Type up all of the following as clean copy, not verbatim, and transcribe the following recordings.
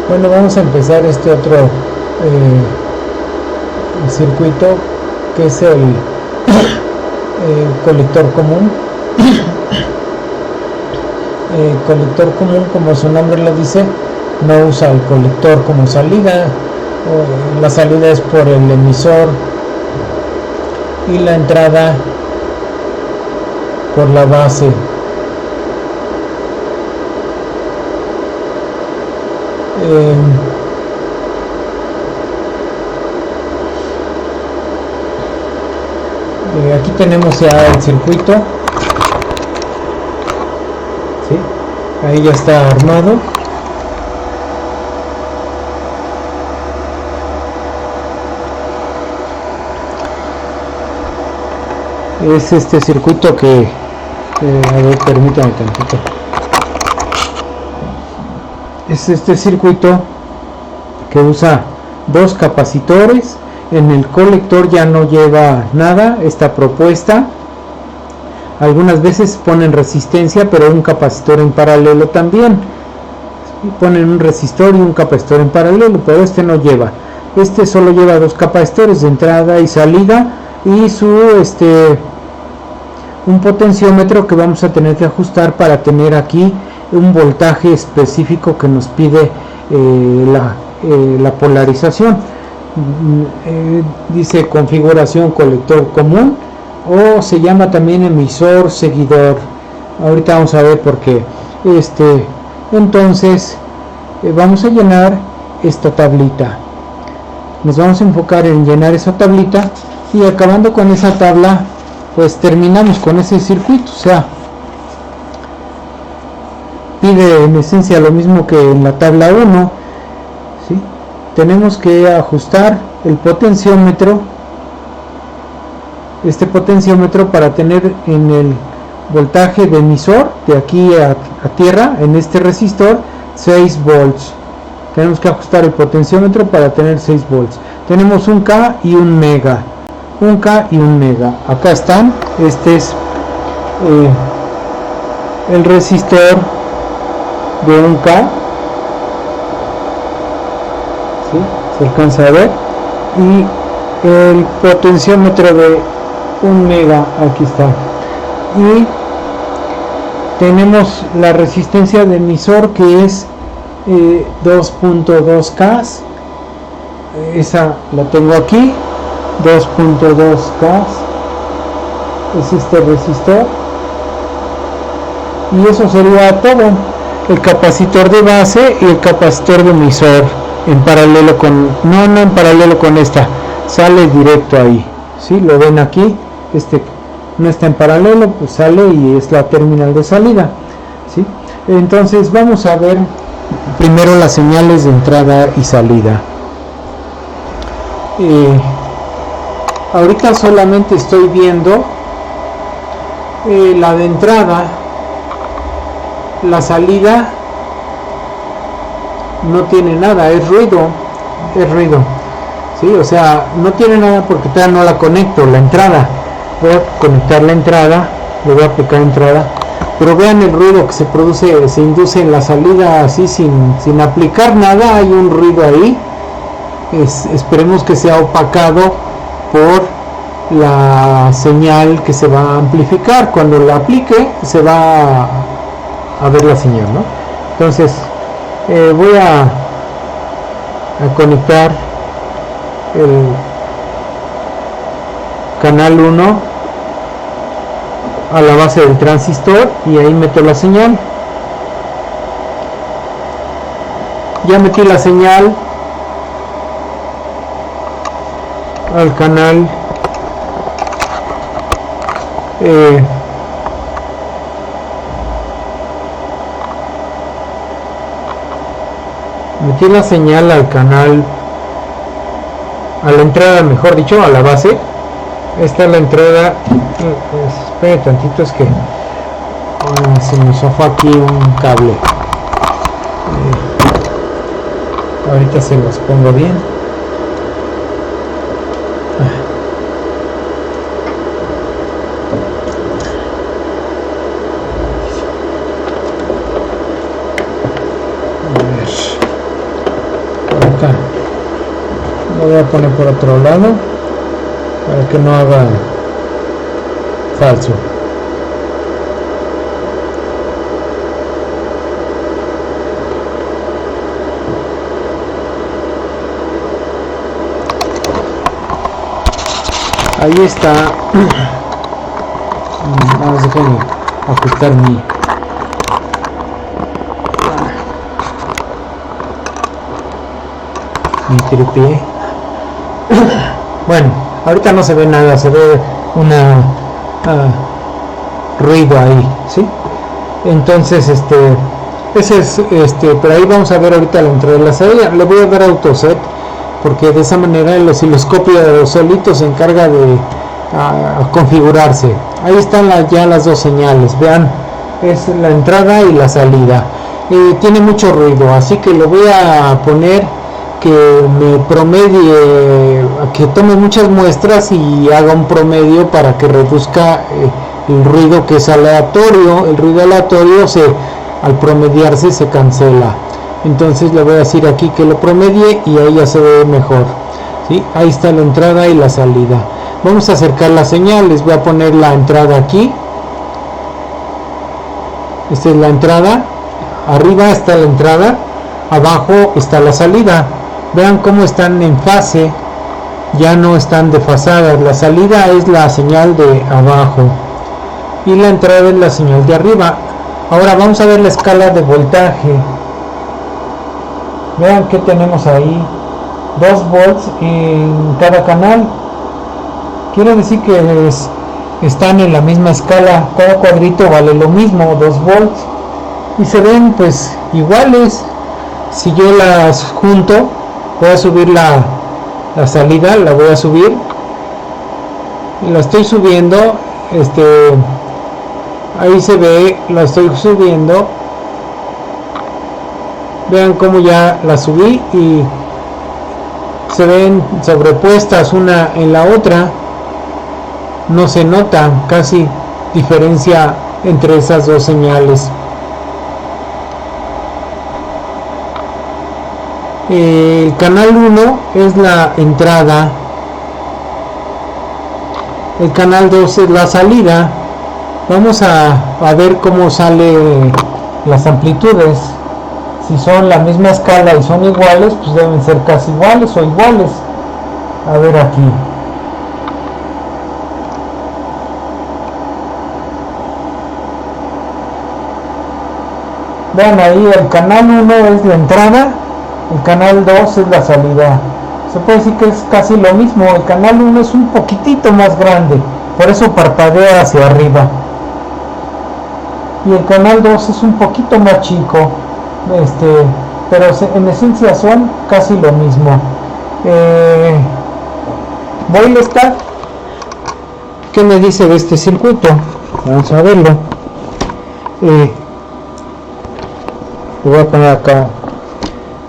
Bueno, vamos a empezar este otro circuito, que es el colector común. Colector común, como su nombre lo dice, no usa el colector como salida. La salida es por el emisor y la entrada por la base. Aquí tenemos ya el circuito, ¿sí? Ahí ya está armado. Es este circuito que a ver, permítame tantito. Es este circuito que usa dos capacitores. En el colector ya no lleva nada esta propuesta. Algunas veces ponen resistencia, pero un capacitor en paralelo también. Ponen un resistor y un capacitor en paralelo, pero este no lleva. Este solo lleva dos capacitores de entrada y salida, y su un potenciómetro que vamos a tener que ajustar para tener aquí un voltaje específico que nos pide la polarización. Dice configuración colector común, o se llama también emisor seguidor. Ahorita vamos a ver por qué. Entonces vamos a llenar esta tablita. Nos vamos a enfocar en llenar esa tablita, y acabando con esa tabla, pues terminamos con ese circuito. O sea, pide en esencia lo mismo que en la tabla 1, ¿sí? Tenemos que ajustar el potenciómetro, este potenciómetro, para tener en el voltaje de emisor de aquí a tierra, en este resistor, 6 volts. Tenemos que ajustar el potenciómetro para tener 6 volts. Tenemos un K y un mega. Un K y un mega. Acá están. Este es el resistor de un K, ¿sí? Se alcanza a ver. Y el potenciómetro de un mega, aquí está. Y tenemos la resistencia de emisor, que es 2.2 K. Esa la tengo aquí. 2.2 K es este resistor, y eso sería todo. El capacitor de base y el capacitor de emisor en paralelo con, no en paralelo con esta, sale directo ahí, ¿sí? Lo ven aquí, no está en paralelo, pues sale y es la terminal de salida, ¿sí? Entonces vamos a ver primero las señales de entrada y salida. Ahorita solamente estoy viendo la de entrada. La salida no tiene nada, es ruido, ¿sí? O sea, no tiene nada porque todavía no la conecto, la entrada. Voy a conectar la entrada, le voy a aplicar entrada, pero vean el ruido que se produce, se induce en la salida, así sin aplicar nada, hay un ruido ahí. Esperemos que sea opacado por la señal que se va a amplificar. Cuando la aplique se va a ver la señal, ¿no? Entonces voy a conectar el canal 1 a la base del transistor, y ahí meto la señal. Ya metí la señal al canal metí la señal al canal, a la entrada, mejor dicho, a la base. Esta es la entrada. Espere tantito, es que se me zafó aquí un cable. Ahorita se los pongo bien. Lo voy a poner por otro lado para que no haga falso. Ahí está. Vamos a ajustar mi tripié. Bueno, ahorita no se ve nada, se ve una ruido ahí, ¿sí? Entonces ese es pero ahí vamos a ver ahorita la entrada de la salida. Le voy a dar autoset porque de esa manera el osciloscopio solito se encarga de configurarse. Ahí están ya las dos señales, vean, es la entrada y la salida. Tiene mucho ruido, así que le voy a poner que me promedie, que tome muchas muestras y haga un promedio para que reduzca el ruido que es aleatorio. El ruido aleatorio al promediarse se cancela. Entonces le voy a decir aquí que lo promedie y ahí ya se ve mejor, ¿sí? Ahí está la entrada y la salida. Vamos a acercar la señal. Les voy a poner la entrada aquí. Esta es la entrada. Arriba está la entrada, abajo está la salida. Vean cómo están en fase, ya no están desfasadas. La salida es la señal de abajo y la entrada es la señal de arriba. Ahora vamos a ver la escala de voltaje. Vean que tenemos ahí 2 volts en cada canal. Quiere decir que están en la misma escala, cada cuadrito vale lo mismo, 2 volts, y se ven pues iguales. Si yo las junto, voy a subir la salida, la voy a subir, y la estoy subiendo, ahí se ve, la estoy subiendo. Vean cómo ya la subí y se ven sobrepuestas una en la otra. No se nota casi diferencia entre esas dos señales. El canal 1 es la entrada, el canal 2 es la salida. Vamos a ver cómo salen las amplitudes. Si son la misma escala y son iguales, pues deben ser casi iguales o iguales. A ver aquí. Vean ahí, el canal 1 es la entrada, el canal 2 es la salida. Se puede decir que es casi lo mismo. El canal 1 es un poquitito más grande, por eso parpadea hacia arriba. Y el canal 2 es un poquito más chico, pero en esencia son casi lo mismo. Boylestad, ¿qué me dice de este circuito? Vamos a verlo. Lo voy a poner acá.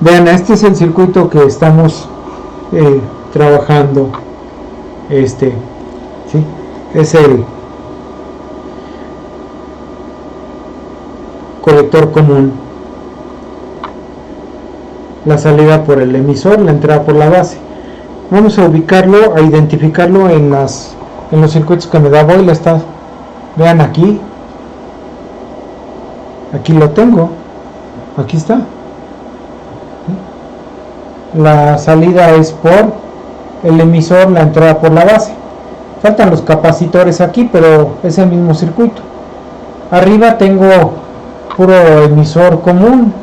Vean, este es el circuito que estamos trabajando. ¿sí? Es el colector común, la salida por el emisor, la entrada por la base. Vamos a ubicarlo, a identificarlo en los circuitos que me da Boylestad. Vean aquí lo tengo, aquí está. La salida es por el emisor, la entrada por la base. Faltan los capacitores aquí, pero es el mismo circuito. Arriba tengo puro emisor común,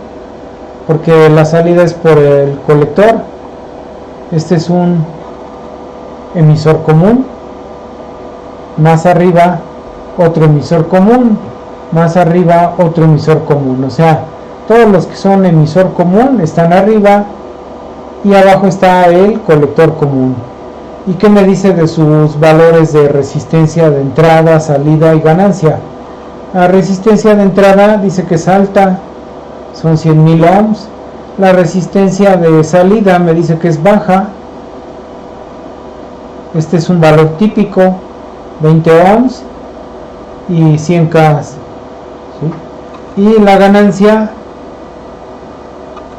porque la salida es por el colector. Este es un emisor común. Más arriba otro emisor común. Más arriba otro emisor común. O sea, todos los que son emisor común están arriba y abajo está el colector común. ¿Y qué me dice de sus valores de resistencia de entrada, salida y ganancia? La resistencia de entrada dice que es alta, son 100.000 ohms. La resistencia de salida me dice que es baja. Este es un valor típico, 20 ohms y 100 K. ¿sí? Y la ganancia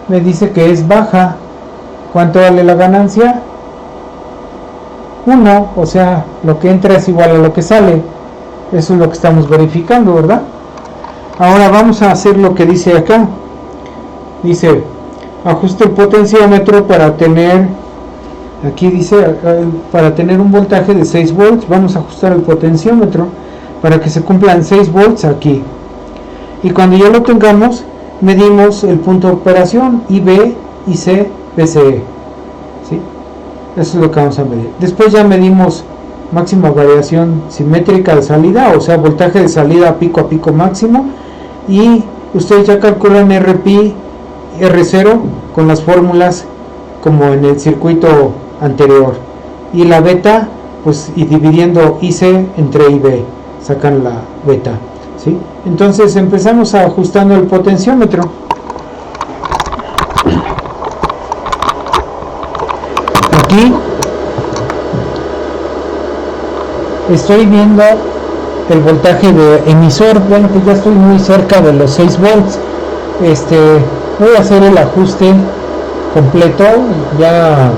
me dice que es baja. ¿Cuánto vale la ganancia? 1, o sea, lo que entra es igual a lo que sale. Eso es lo que estamos verificando, ¿verdad? Ahora vamos a hacer lo que dice acá. Dice, ajuste el potenciómetro para tener, aquí dice, para tener un voltaje de 6 volts, vamos a ajustar el potenciómetro para que se cumplan 6 volts aquí. Y cuando ya lo tengamos, medimos el punto de operación, IB, IC, PCE. ¿Sí? Eso es lo que vamos a medir. Después ya medimos máxima variación simétrica de salida, o sea, voltaje de salida a pico máximo. Y ustedes ya calculan RP, R0 con las fórmulas como en el circuito anterior. Y la beta, pues, y dividiendo IC entre IB, sacan la beta. ¿Sí? Entonces empezamos ajustando el potenciómetro. Aquí estoy viendo el voltaje de emisor. Bueno, pues ya estoy muy cerca de los 6 volts. Voy a hacer el ajuste completo ya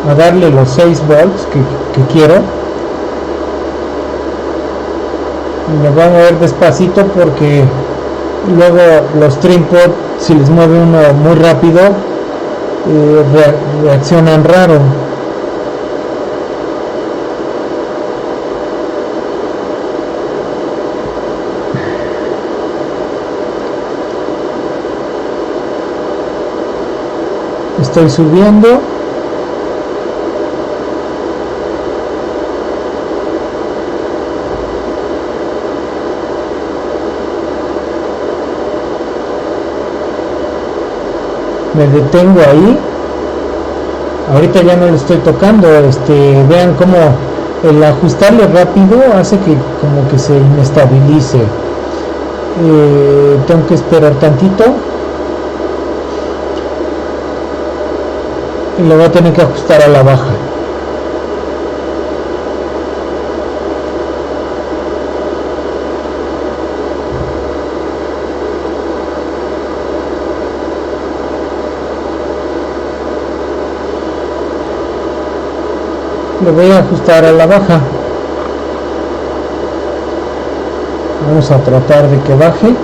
a darle los 6 volts que quiero. Me voy a mover despacito porque luego los trim-pod, si les mueve uno muy rápido, reaccionan raro. Estoy subiendo. Me detengo ahí. Ahorita ya no lo estoy tocando. Vean cómo el ajustarle rápido hace que como que se inestabilice. Tengo que esperar tantito y lo voy a tener que ajustar a la baja. Lo voy a ajustar a la baja. Vamos a tratar de que baje.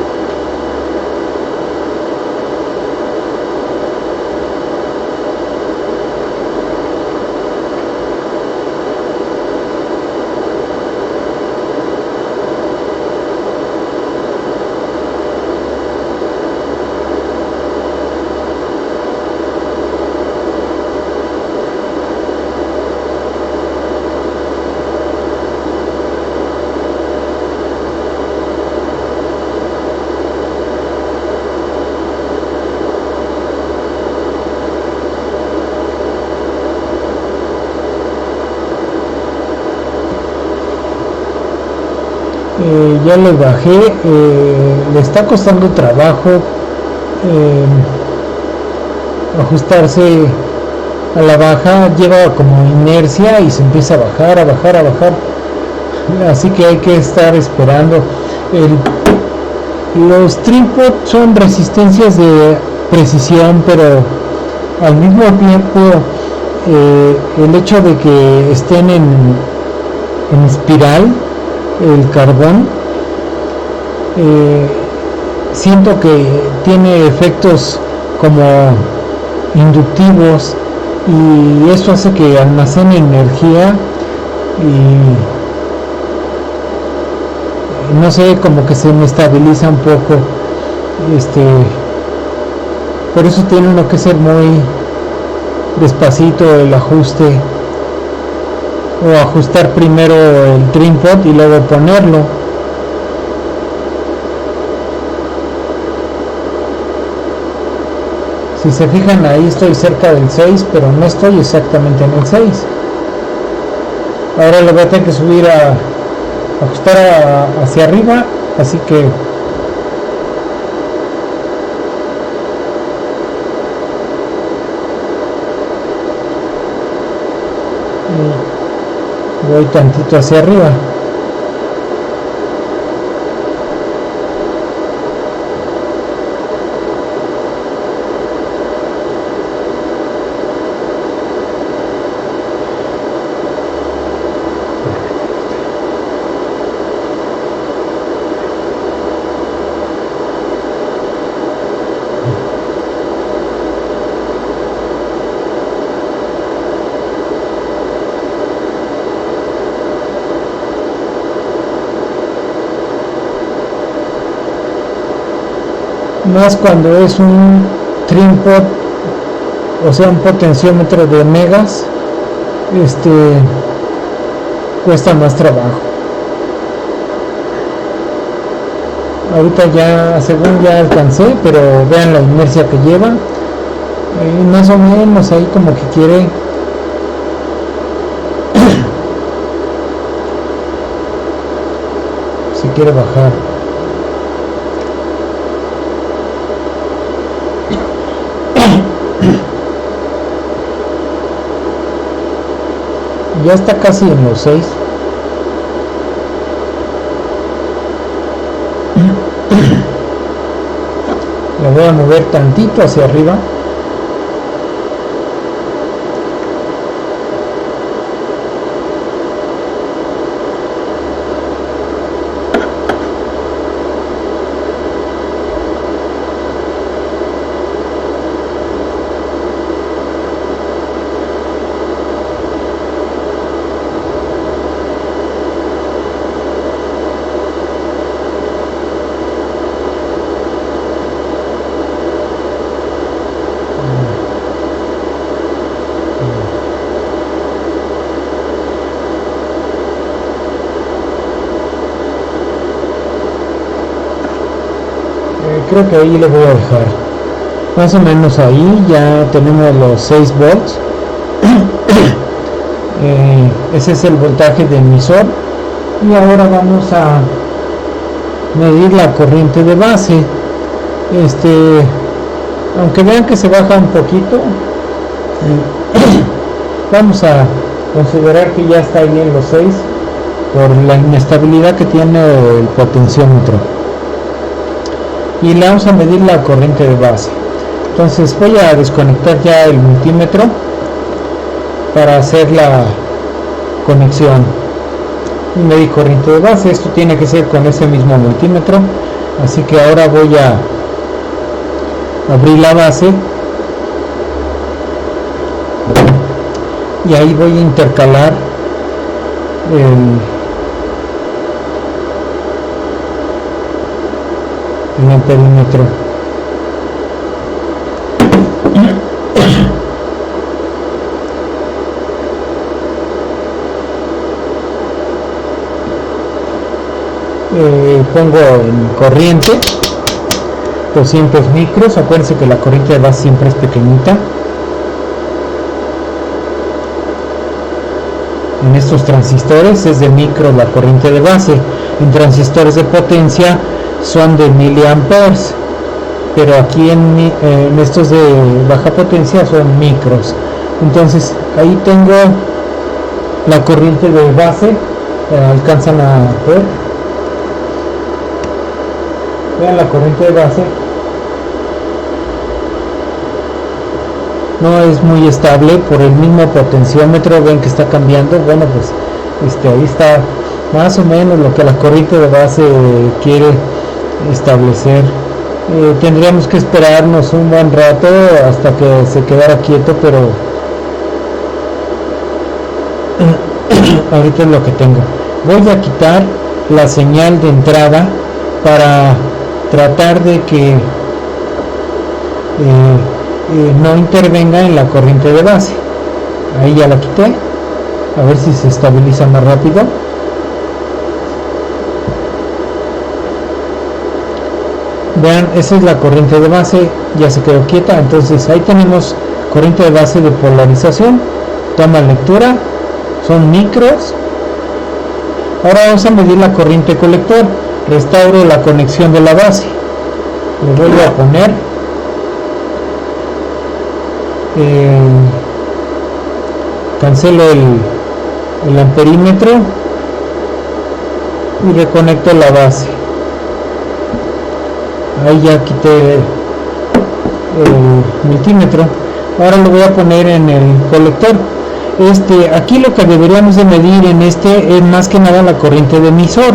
Ya le bajé, le está costando trabajo ajustarse a la baja, lleva como inercia y se empieza a bajar, así que hay que estar esperando. Los trim-pod son resistencias de precisión, pero al mismo tiempo el hecho de que estén en espiral el carbón, siento que tiene efectos como inductivos y eso hace que almacene energía y no sé, como que se me estabiliza un poco. Por eso tiene uno que ser muy despacito el ajuste, o ajustar primero el trim-pod y luego ponerlo. Si se fijan, ahí estoy cerca del 6, pero no estoy exactamente en el 6. Ahora le voy a tener que subir a ajustar hacia arriba, así que voy tantito hacia arriba. más cuando es un trim-pot, o sea un potenciómetro de megas, cuesta más trabajo. Ahorita ya, según ya alcancé, pero vean la inercia que lleva, más o menos ahí como que quiere se quiere bajar. Ya está casi en los 6. La voy a mover tantito hacia arriba. Creo que ahí le voy a dejar más o menos ahí. Ya tenemos los 6 volts. Ese es el voltaje de emisor, y ahora vamos a medir la corriente de base. Aunque vean que se baja un poquito, vamos a considerar que ya está ahí en los 6 por la inestabilidad que tiene el potenciómetro, y le vamos a medir la corriente de base. Entonces voy a desconectar ya el multímetro para hacer la conexión y medir corriente de base. Esto tiene que ser con ese mismo multímetro, así que ahora voy a abrir la base y ahí voy a intercalar el amperímetro. Pongo en corriente 200 micros. Acuérdense que la corriente de base siempre es pequeñita. En estos transistores es de micro la corriente de base. En transistores de potencia son de miliamperes, pero aquí en estos de baja potencia son micros. Entonces ahí tengo la corriente de base. Alcanzan a ver, vean la corriente de base, no es muy estable por el mismo potenciómetro. Ven que está cambiando. Bueno, pues ahí está más o menos lo que la corriente de base quiere establecer. Tendríamos que esperarnos un buen rato hasta que se quedara quieto, pero ahorita es lo que tengo. Voy a quitar la señal de entrada para tratar de que no intervenga en la corriente de base. Ahí ya la quité, a ver si se estabiliza más rápido. Vean, esa es la corriente de base, ya se quedó quieta. Entonces ahí tenemos corriente de base de polarización, toma lectura, son micros. Ahora vamos a medir la corriente colector. Restauro la conexión de la base, le vuelvo a poner cancelo el amperímetro y reconecto la base. Ahí ya quité el multímetro. Ahora lo voy a poner en el colector. Aquí lo que deberíamos de medir en es más que nada la corriente de emisor,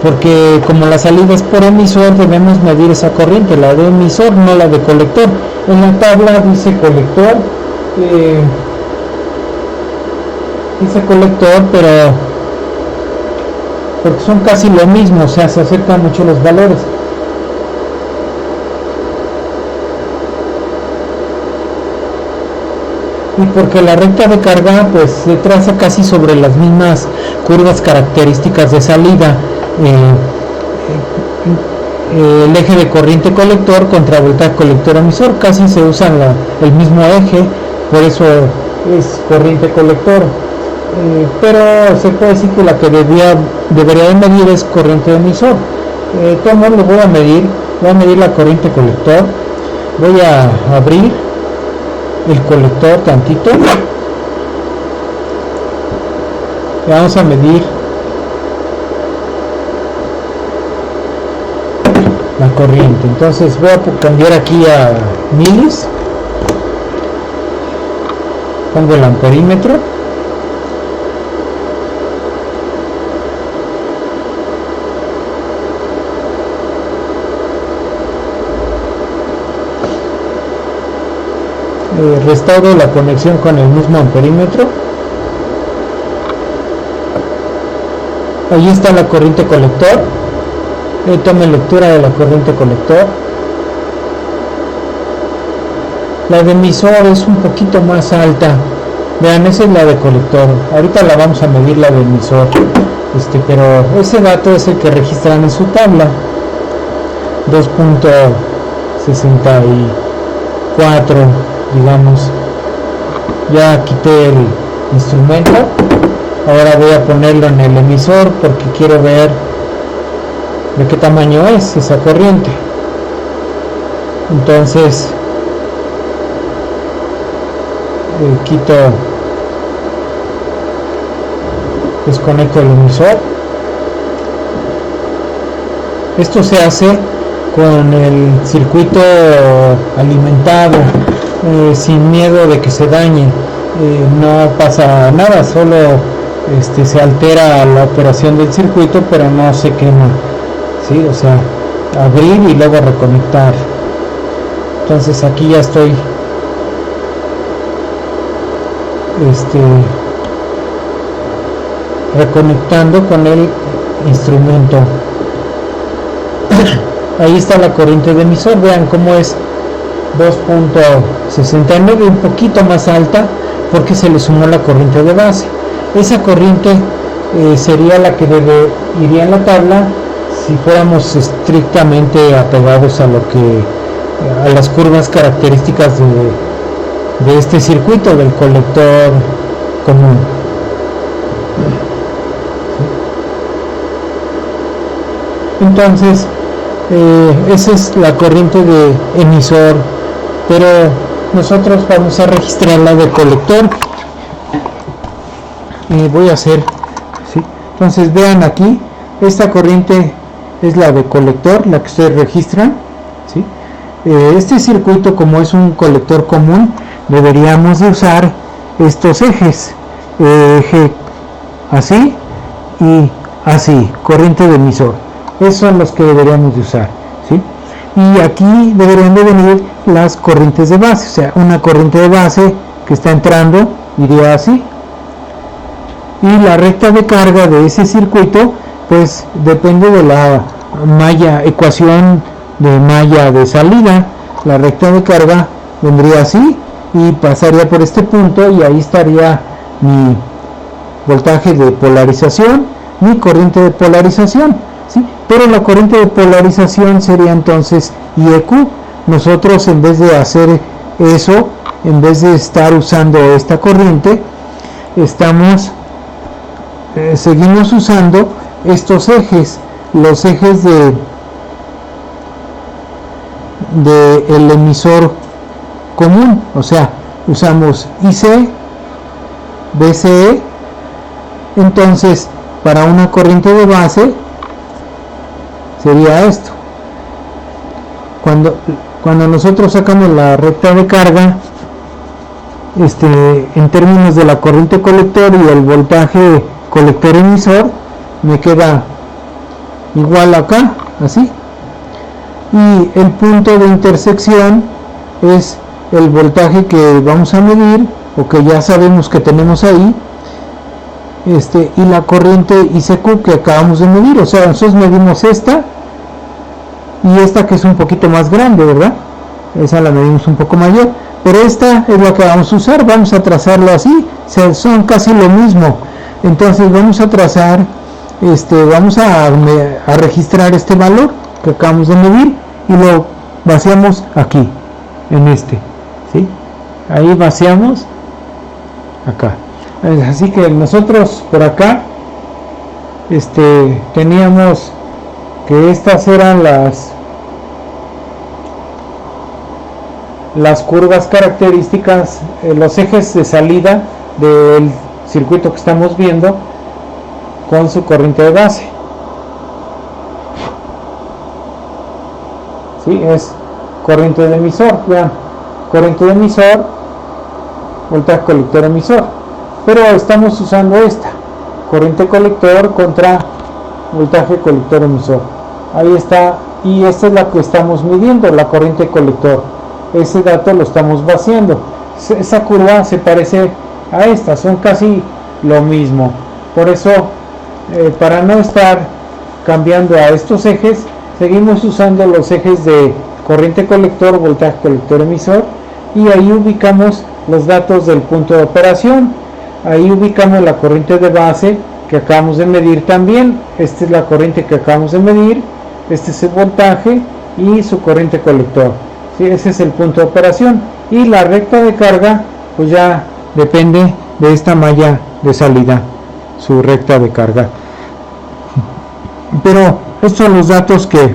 porque como la salida es por emisor, debemos medir esa corriente, la de emisor, no la de colector. En la tabla dice colector, pero porque son casi lo mismo, o sea, se acercan mucho los valores. y porque la recta de carga pues se traza casi sobre las mismas curvas características de salida, el eje de corriente colector contra voltaje colector emisor, casi se usa el mismo eje, por eso es corriente colector, pero se puede decir que la que debería de medir es corriente emisor. ¿Cómo lo voy a medir? Voy a medir la corriente colector, voy a abrir el colector tantito, y vamos a medir la corriente. Entonces voy a cambiar aquí a milis, pongo el amperímetro, restauro la conexión con el mismo amperímetro. Ahí está la corriente colector. Tome lectura de la corriente colector. La de emisor es un poquito más alta. Vean, esa es la de colector. Ahorita la vamos a medir la de emisor. Pero ese dato es el que registran en su tabla. 2.64, digamos. Ya quité el instrumento. Ahora voy a ponerlo en el emisor porque quiero ver de qué tamaño es esa corriente. Entonces desconecto el emisor. Esto se hace con el circuito alimentado, sin miedo de que se dañe. No pasa nada, solo se altera la operación del circuito, pero no se quema, ¿sí? O sea, abrir y luego reconectar. Entonces aquí ya estoy reconectando con el instrumento. Ahí está la corriente de emisor. Vean cómo es 2.69, un poquito más alta porque se le sumó la corriente de base. Esa corriente sería la que iría en la tabla si fuéramos estrictamente apegados a las curvas características de este circuito del colector común. Entonces esa es la corriente de emisor, pero nosotros vamos a registrar la de colector. Voy a hacer, ¿sí? Entonces vean aquí, esta corriente es la de colector, la que ustedes registran, ¿sí? Este circuito, como es un colector común, deberíamos de usar estos ejes, eje así y así, corriente de emisor. Esos son los que deberíamos de usar, ¿sí? Y aquí deberían de venir las corrientes de base, o sea, una corriente de base que está entrando iría así, y la recta de carga de ese circuito pues depende de la ecuación de malla de salida. La recta de carga vendría así y pasaría por este punto, y ahí estaría mi voltaje de polarización, mi corriente de polarización, ¿sí? Pero la corriente de polarización sería entonces IEQ. Nosotros, en vez de hacer eso, en vez de estar usando esta corriente, seguimos usando estos ejes, los ejes de el emisor común. O sea, usamos IC, BCE. Entonces, para una corriente de base sería esto. Cuando nosotros sacamos la recta de carga, en términos de la corriente colector y el voltaje colector emisor, me queda igual acá, así. Y el punto de intersección es el voltaje que vamos a medir, o que ya sabemos que tenemos ahí, y la corriente ICQ que acabamos de medir. O sea, nosotros medimos esta y esta, que es un poquito más grande, ¿verdad? esa la medimos un poco mayor, pero esta es la que vamos a usar. Vamos a trazarlo así, son casi lo mismo. Entonces vamos a trazar, vamos a registrar este valor que acabamos de medir y lo vaciamos aquí, en ¿sí? Ahí vaciamos acá. Así que nosotros por acá teníamos que estas eran las curvas características, los ejes de salida del circuito que estamos viendo con su corriente de base. ¿Sí? Es corriente de emisor, vean, corriente de emisor, voltaje colector emisor, pero estamos usando esta corriente colector contra voltaje colector emisor. Ahí está, y esta es la que estamos midiendo, la corriente colector. Ese dato lo estamos vaciando. Esa curva se parece a esta, son casi lo mismo. Por eso, para no estar cambiando a estos ejes, seguimos usando los ejes de corriente colector, voltaje colector emisor, y ahí ubicamos los datos del punto de operación. Ahí ubicamos la corriente de base que acabamos de medir también. Esta es la corriente que acabamos de medir, este es el voltaje y su corriente colector. ¿Sí? Ese es el punto de operación, y la recta de carga pues ya depende de esta malla de salida, su recta de carga. Pero estos son los datos que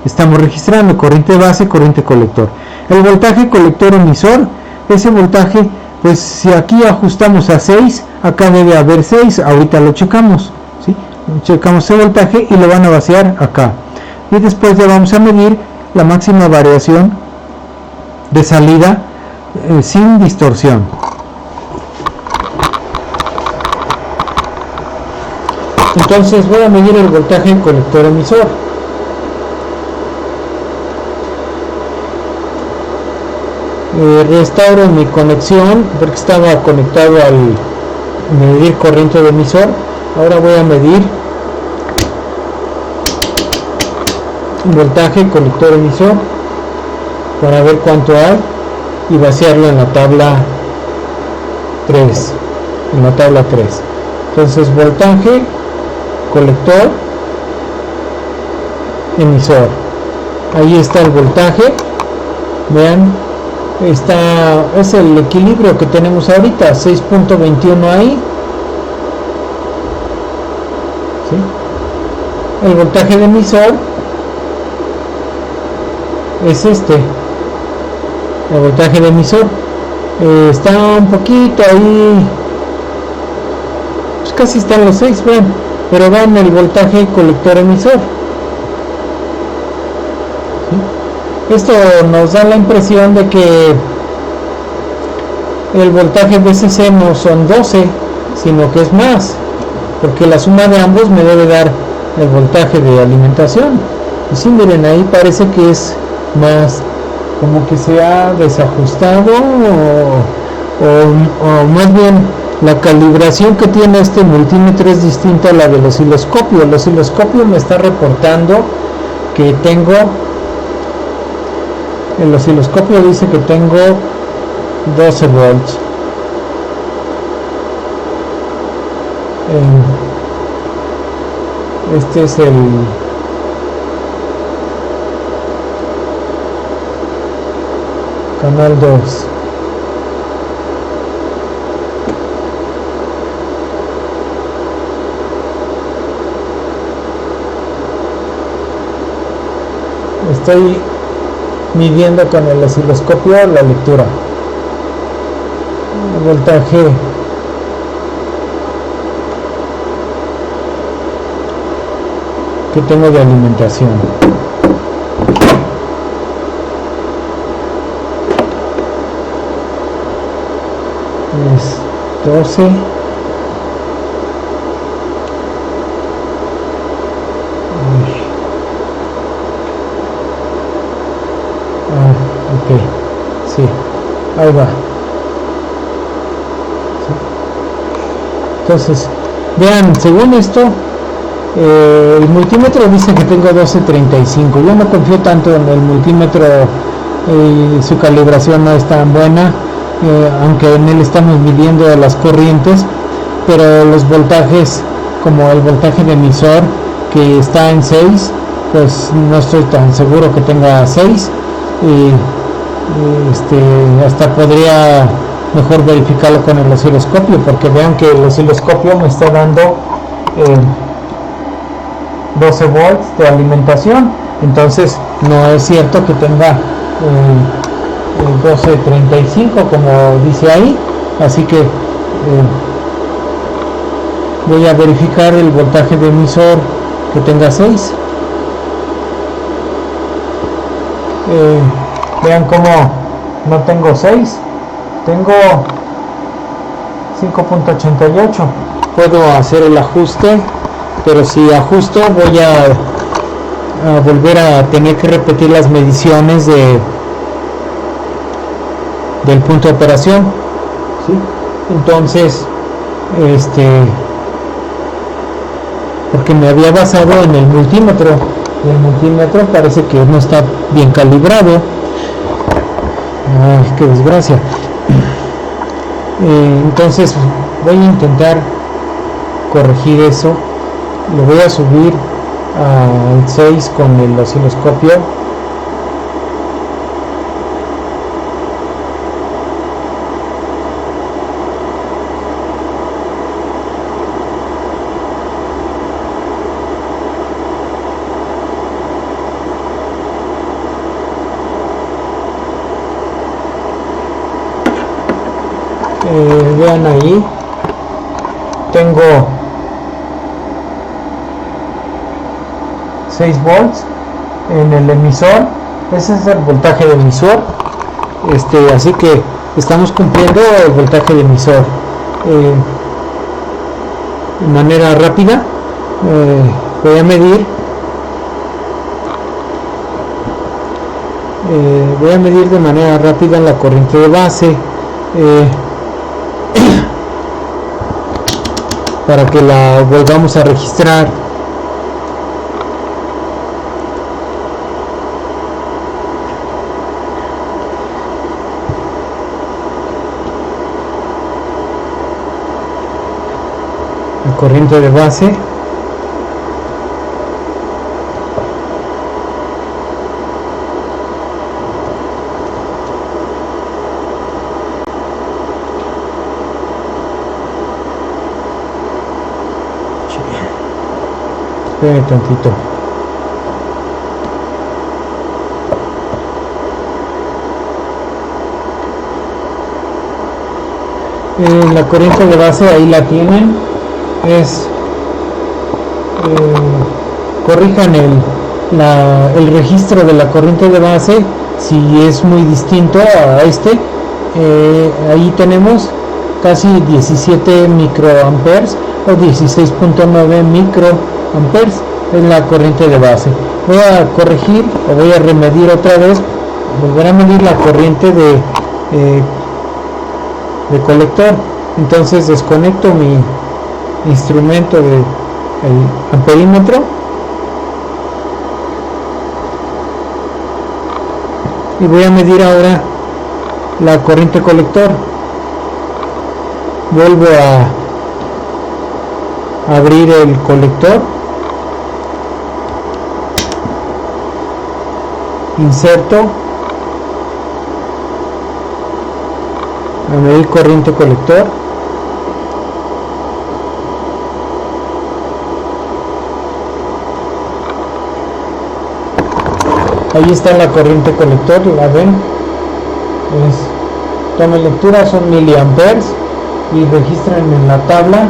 estamos registrando: corriente base, corriente colector. El voltaje colector emisor, ese voltaje, pues si aquí ajustamos a 6, acá debe haber 6, ahorita lo checamos, ¿sí? Checamos el voltaje y lo van a vaciar acá, y después le vamos a medir la máxima variación de salida sin distorsión. Entonces voy a medir el voltaje en colector emisor. Restauro mi conexión porque estaba conectado al medir corriente de emisor. Ahora voy a medir voltaje colector emisor para ver cuánto hay y vaciarlo en la tabla 3. Entonces voltaje colector emisor, ahí está el voltaje, vean, es el equilibrio que tenemos ahorita, 6.21 ahí, ¿sí? El voltaje de emisor es el voltaje de emisor está un poquito ahí, pues casi están los 6, vean, pero vean el voltaje colector emisor. ¿Sí? Esto nos da la impresión de que el voltaje VCC no son 12, sino que es más, porque la suma de ambos me debe dar el voltaje de alimentación. Y si miren, ahí parece que es más, como que se ha desajustado, o más bien la calibración que tiene este multímetro es distinta a la del osciloscopio. El osciloscopio me está reportando que tengo, el osciloscopio dice que tengo 12 volts. Este es el canal 2. Estoy midiendo con el osciloscopio la lectura, el voltaje que tengo de alimentación. Es 12. Ok, sí, ahí va. Sí. Entonces, vean, según esto, el multímetro dice que tengo 12.35. Yo no confío tanto en el multímetro su calibración no es tan buena, aunque en él estamos midiendo las corrientes, pero los voltajes, como el voltaje de emisor que está en 6, pues no estoy tan seguro que tenga 6, y hasta podría mejor verificarlo con el osciloscopio, porque vean que el osciloscopio me está dando 12 volts de alimentación, entonces no es cierto que tenga 12.35 como dice ahí, así que voy a verificar el voltaje de emisor que tenga 6. Vean cómo no tengo 6, tengo 5.88. puedo hacer el ajuste, pero si ajusto voy a volver a tener que repetir las mediciones del punto de operación, ¿sí? Entonces porque me había basado en el multímetro y el multímetro parece que no está bien calibrado. Ay, qué desgracia. Entonces voy a intentar corregir eso. Lo voy a subir al 6 con el osciloscopio. Vean ahí, tengo 6 volts en el emisor, ese es el voltaje de emisor, así que estamos cumpliendo el voltaje de emisor. De manera rápida voy a medir de manera rápida la corriente de base, para que la volvamos a registrar. La corriente de base. Esperen tantito. La corriente de base ahí la tienen. Corrijan el registro de la corriente de base si es muy distinto a ahí tenemos casi 17 microamperes o 16.9 microamperes es la corriente de base. Voy a corregir o voy a remedir otra vez, volver a medir la corriente de colector. Entonces desconecto mi instrumento del amperímetro y voy a medir ahora la corriente colector. Vuelvo a abrir el colector, inserto, a medir corriente colector, ahí está la corriente colector, la ven, toma lectura, son miliamperes y registran en la tabla.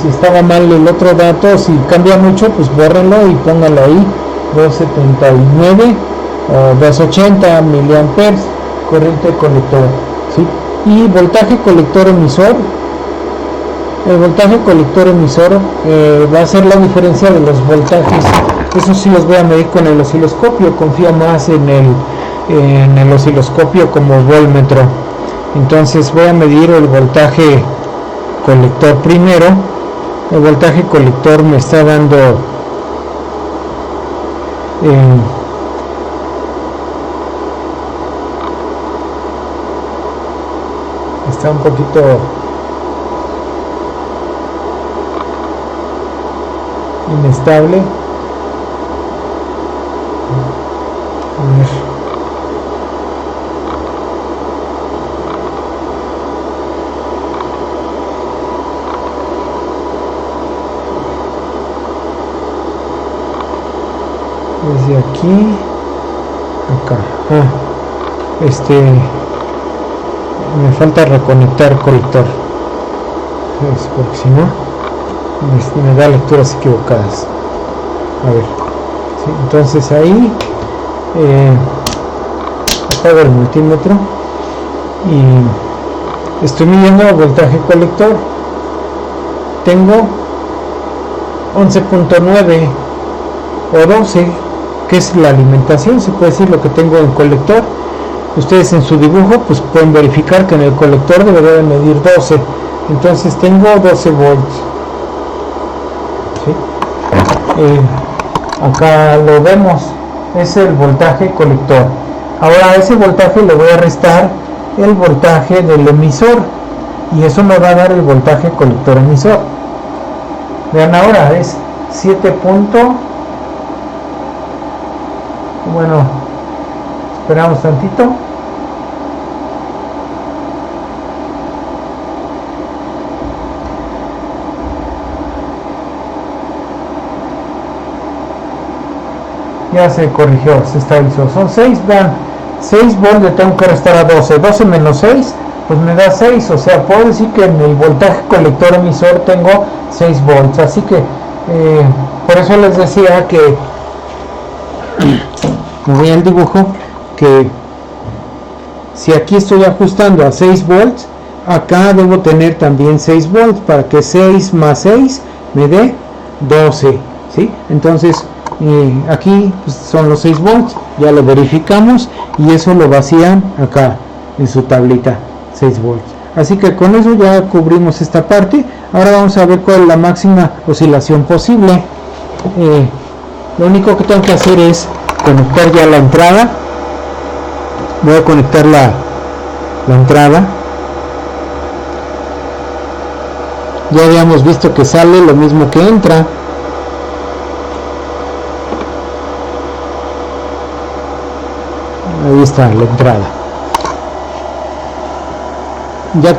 Si estaba mal el otro dato, si cambia mucho, pues bórrenlo y pónganlo ahí, 279 o 280 miliamperes corriente colector, ¿sí? Y voltaje colector emisor. El voltaje colector emisor va a ser la diferencia de los voltajes. Eso sí los voy a medir con el osciloscopio. Confío más en el osciloscopio como voltmetro. Entonces voy a medir el voltaje colector primero. El voltaje colector me está dando está un poquito inestable. A ver. Desde aquí acá. Me falta reconectar colector, porque si no me da lecturas equivocadas. A ver, ¿sí? Entonces ahí apago el multímetro y estoy midiendo el voltaje colector. Tengo 11.9 o 12, que es la alimentación, se puede decir, lo que tengo en colector. Ustedes en su dibujo pues pueden verificar que en el colector debería de medir 12, entonces tengo 12 volts, ¿sí? Acá lo vemos, es el voltaje colector. Ahora a ese voltaje le voy a restar el voltaje del emisor y eso me va a dar el voltaje colector emisor. Vean, ahora es 7. Bueno, esperamos tantito. Ya se corrigió, se estabilizó. Son 6, vean, 6 volts le tengo que restar a 12. 12 menos 6, pues me da 6. O sea, puedo decir que en el voltaje colector emisor tengo 6 volts. Así que, por eso les decía que, como veía el dibujo, que si aquí estoy ajustando a 6 volts, acá debo tener también 6 volts para que 6 más 6 me dé 12, ¿sí? Entonces aquí pues, son los 6 volts, ya lo verificamos y eso lo vacían acá en su tablita, 6 volts. Así que con eso ya cubrimos esta parte. Ahora vamos a ver cuál es la máxima oscilación posible. Lo único que tengo que hacer es conectar ya la entrada. Voy a conectar la entrada. Ya habíamos visto que sale lo mismo que entra. Ahí está la entrada. Ya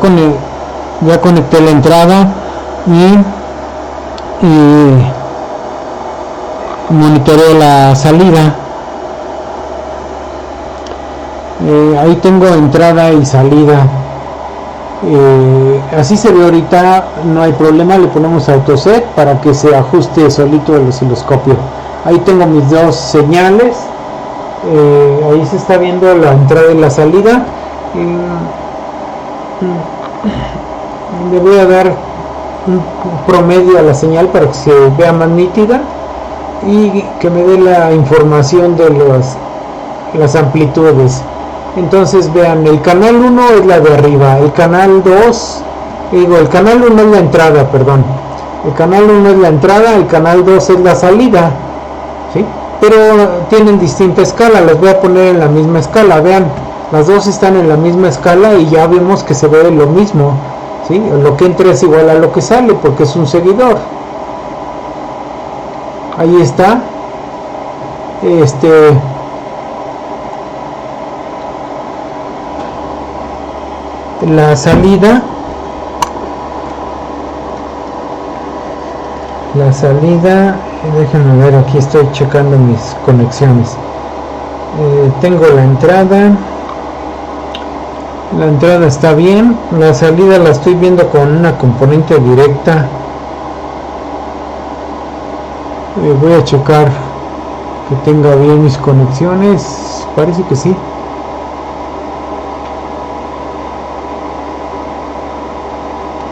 conecté la entrada y monitoreo la salida. Ahí tengo entrada y salida. Así se ve ahorita, no hay problema. Le ponemos autoset para que se ajuste solito el osciloscopio. Ahí tengo mis dos señales. Ahí se está viendo la entrada y la salida. Le voy a dar un promedio a la señal para que se vea más nítida y que me dé la información de las amplitudes. Entonces vean, el canal 1 es la de arriba, el canal 2, el canal 1 es la entrada, perdón, el canal 1 es la entrada, el canal 2 es la salida, ¿sí? Pero tienen distinta escala, las voy a poner en la misma escala. Vean, las dos están en la misma escala y ya vemos que se ve lo mismo, ¿sí? Lo que entra es igual a lo que sale porque es un seguidor. Ahí está. La salida, déjenme ver, aquí estoy checando mis conexiones. Tengo la entrada está bien, la salida la estoy viendo con una componente directa. Voy a checar que tenga bien mis conexiones, parece que sí.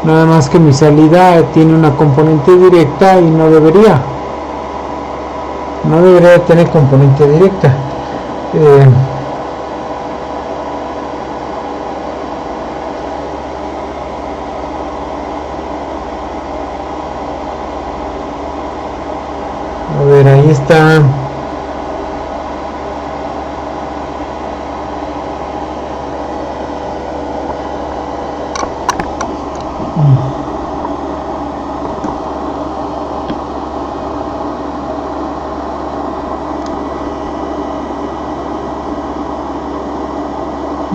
Nada más que mi salida tiene una componente directa y no debería tener componente directa. A ver, ahí está.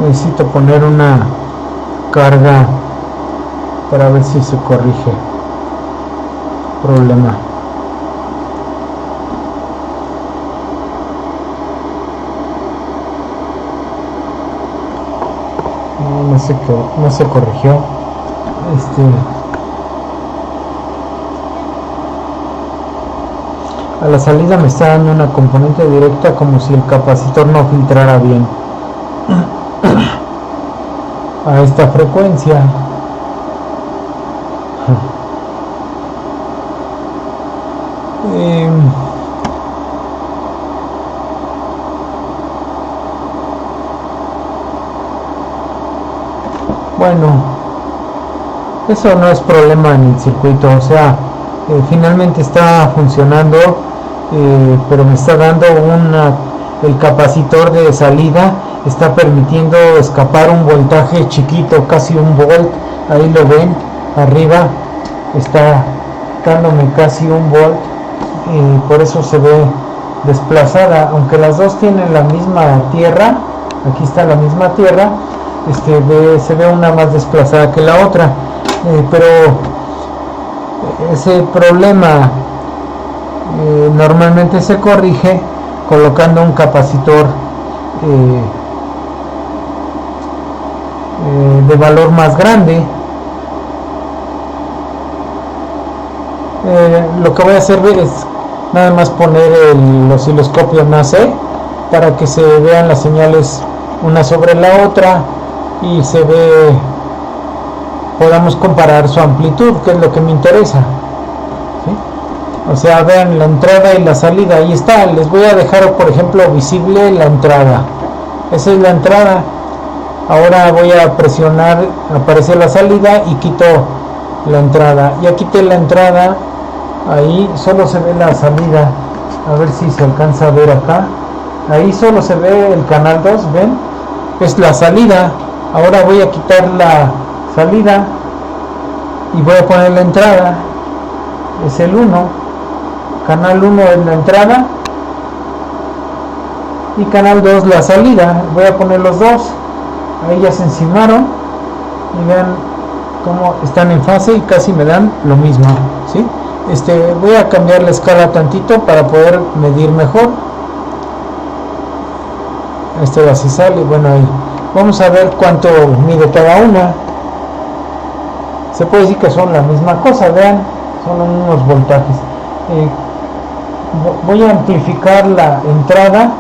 necesito poner una carga para ver si se corrige problema. No se corrigió. A la salida me está dando una componente directa como si el capacitor no filtrara bien a esta frecuencia. Bueno, eso no es problema en el circuito, o sea, finalmente está funcionando, pero me está dando el capacitor de salida está permitiendo escapar un voltaje chiquito, casi 1 volt. Ahí lo ven, arriba está dándome casi 1 volt, y por eso se ve desplazada, aunque las dos tienen la misma tierra. Aquí está la misma tierra, se ve una más desplazada que la otra, pero ese problema normalmente se corrige colocando un capacitor de valor más grande. Lo que voy a hacer es nada más poner el osciloscopio en AC para que se vean las señales una sobre la otra y podamos comparar su amplitud, que es lo que me interesa, ¿sí? O sea, vean la entrada y la salida, ahí está. Les voy a dejar, por ejemplo, visible la entrada. Esa es la entrada. Ahora voy a presionar, aparece la salida y quito la entrada. Ya quité la entrada, ahí solo se ve la salida. A ver si se alcanza a ver acá. Ahí solo se ve el canal 2, ¿ven? Es la salida. Ahora voy a quitar la salida y voy a poner la entrada. Es el 1. Canal 1 es la entrada y canal 2 la salida. Voy a poner los dos. Ahí ya se encimaron y vean cómo están en fase y casi me dan lo mismo, ¿sí? Voy a cambiar la escala tantito para poder medir mejor. Así sale. Bueno, ahí vamos a ver cuánto mide cada una. Se puede decir que son la misma cosa, vean, son unos voltajes. Voy a amplificar la entrada,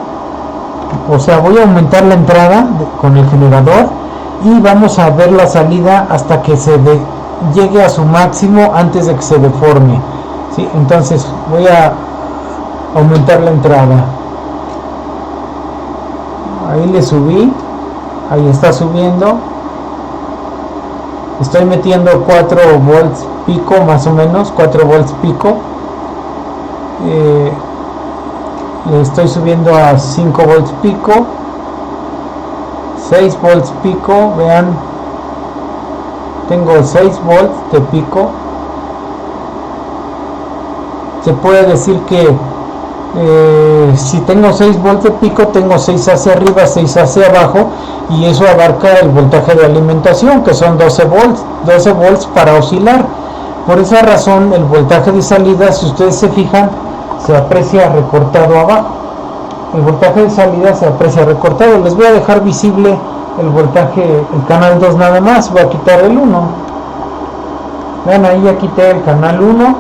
o sea, voy a aumentar la entrada con el generador y vamos a ver la salida hasta que llegue a su máximo antes de que se deforme, ¿sí? Entonces voy a aumentar la entrada. Ahí le subí, ahí está subiendo. Estoy metiendo 4 volts pico, más o menos 4 volts pico. Le estoy subiendo a 5 volts pico, 6 volts pico. Vean, tengo 6 volts de pico. Se puede decir que si tengo 6 volts de pico, tengo 6 hacia arriba, 6 hacia abajo, y eso abarca el voltaje de alimentación, que son 12 volts para oscilar. Por esa razón el voltaje de salida, si ustedes se fijan, se aprecia recortado abajo. El voltaje de salida se aprecia recortado. Les voy a dejar visible el voltaje, el canal 2 nada más. Voy a quitar el 1. Vean, ahí ya quité el canal 1.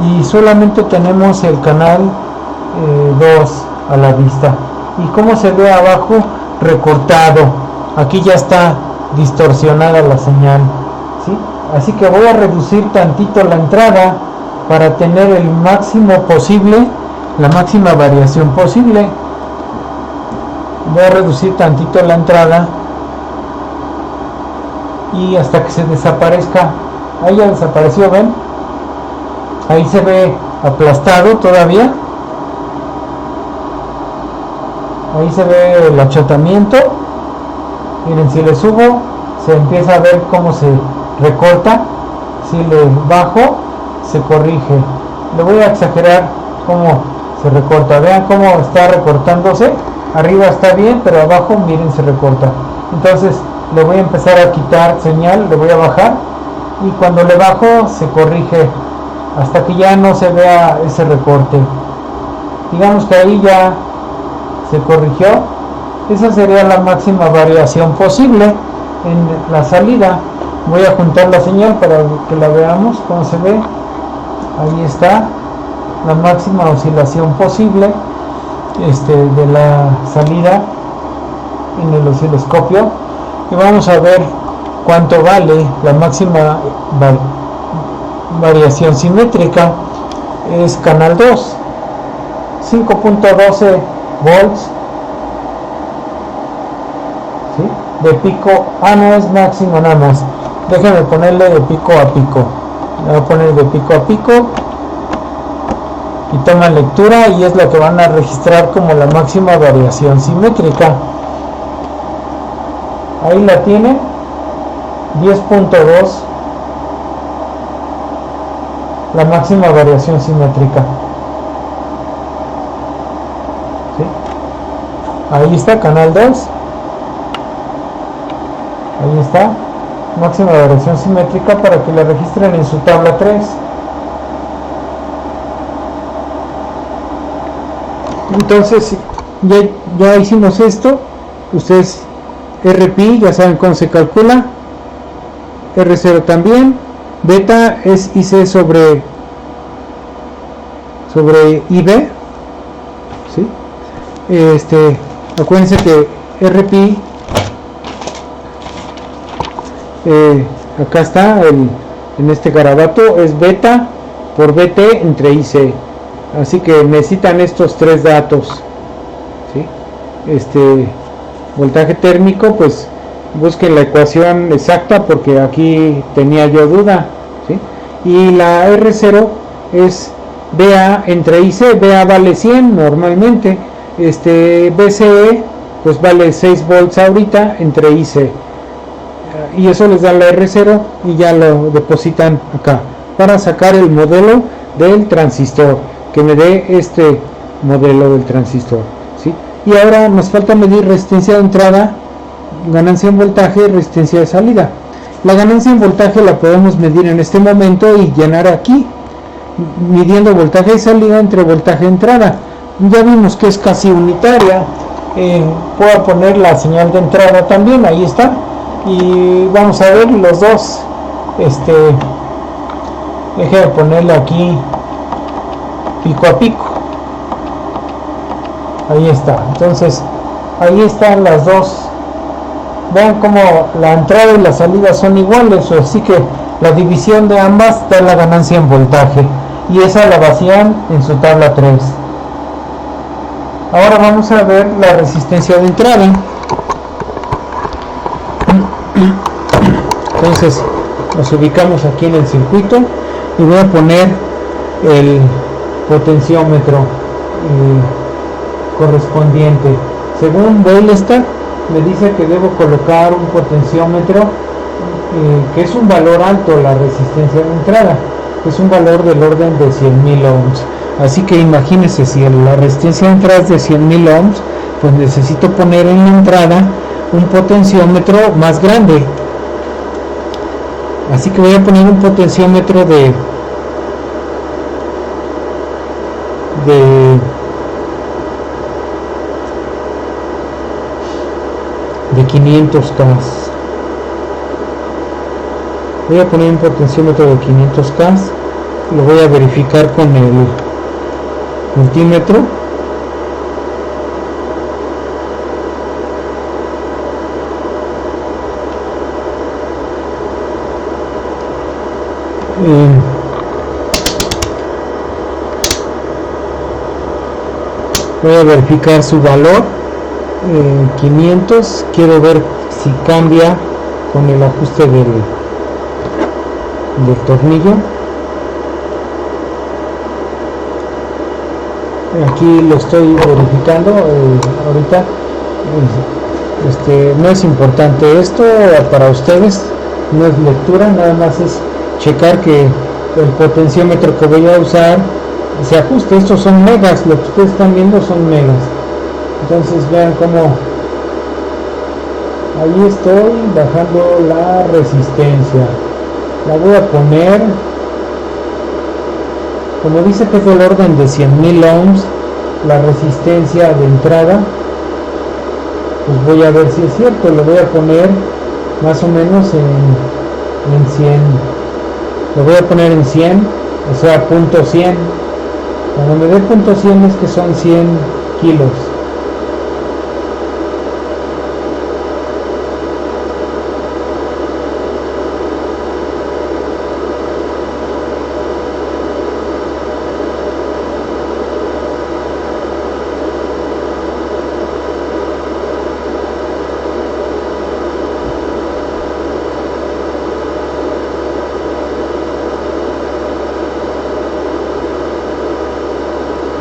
Y solamente tenemos el canal 2 a la vista. Y como se ve abajo, recortado. Aquí ya está distorsionada la señal, ¿sí? Así que voy a reducir tantito la entrada para tener el máximo posible, la máxima variación posible. Voy a reducir tantito la entrada y hasta que se desaparezca. Ahí ya desapareció, ven, ahí se ve aplastado todavía, ahí se ve el achatamiento. Miren, si le subo se empieza a ver cómo se recorta, si le bajo se corrige. Le voy a exagerar cómo se recorta, vean cómo está recortándose. arriba está bien, pero abajo miren se recorta. Entonces le voy a empezar a quitar señal, le voy a bajar, y cuando le bajo se corrige hasta que ya no se vea ese recorte. Digamos que ahí ya se corrigió. Esa sería la máxima variación posible en la salida. Voy a juntar la señal para que la veamos cómo se ve. Ahí está la máxima oscilación posible de la salida en el osciloscopio, y vamos a ver cuánto vale la máxima variación simétrica. Es canal 2, 5.12 volts, ¿sí? De pico, no es máximo nada más, déjenme ponerle de pico a pico. Le voy a poner de pico a pico y toma lectura, y es lo que van a registrar como la máxima variación simétrica. Ahí la tienen, 10.2, la máxima variación simétrica. ¿Sí? Ahí está, canal 2. Ahí está, máxima variación simétrica, para que la registren en su tabla 3. Entonces ya hicimos esto. Ustedes RPI ya saben cómo se calcula, R0 también, beta es IC sobre IB, ¿sí? Acuérdense que RPI, acá está en este garabato, es beta por BT entre IC. Así que necesitan estos tres datos, ¿sí? Voltaje térmico, pues busquen la ecuación exacta, porque aquí tenía yo duda, ¿sí? Y la R0 es BA entre IC. BA vale 100 normalmente, BCE pues vale 6 volts ahorita entre IC, y eso les da la R0, y ya lo depositan acá para sacar el modelo del transistor, que me dé este modelo del transistor, ¿sí? Y ahora nos falta medir resistencia de entrada, ganancia en voltaje y resistencia de salida. La ganancia en voltaje la podemos medir en este momento y llenar aquí, midiendo voltaje de salida entre voltaje de entrada. Ya vimos que es casi unitaria. Puedo poner la señal de entrada también, ahí está, y vamos a ver los dos. Deje de ponerle aquí pico a pico. Ahí está. Entonces ahí están las dos. Vean cómo la entrada y la salida son iguales, así que la división de ambas da la ganancia en voltaje, y esa la vacían en su tabla 3. Ahora vamos a ver la resistencia de entrada. Entonces nos ubicamos aquí en el circuito y voy a poner el potenciómetro correspondiente. Según Boylestad me dice que debo colocar un potenciómetro que es un valor alto. La resistencia de entrada es un valor del orden de 100.000 ohms, así que imagínense, si la resistencia de entrada es de 100.000 ohms, pues necesito poner en la entrada un potenciómetro más grande. Así que voy a poner un potenciómetro de 500K. Voy a poner un potenciómetro de 500K, lo voy a verificar con el multímetro. Voy a verificar su valor, 500. Quiero ver si cambia con el ajuste del tornillo. Aquí lo estoy verificando ahorita. No es importante esto para ustedes, no es lectura, nada más es checar que el potenciómetro que voy a usar se ajuste. Estos son megas, lo que ustedes están viendo son megas. Entonces vean cómo ahí estoy bajando la resistencia. La voy a poner, como dice que es del orden de 100.000 ohms la resistencia de entrada, pues voy a ver si es cierto. Lo voy a poner más o menos en 100. Lo voy a poner en 100, o sea, punto 100. Cuando me dé punto 100 es que son 100 kilos.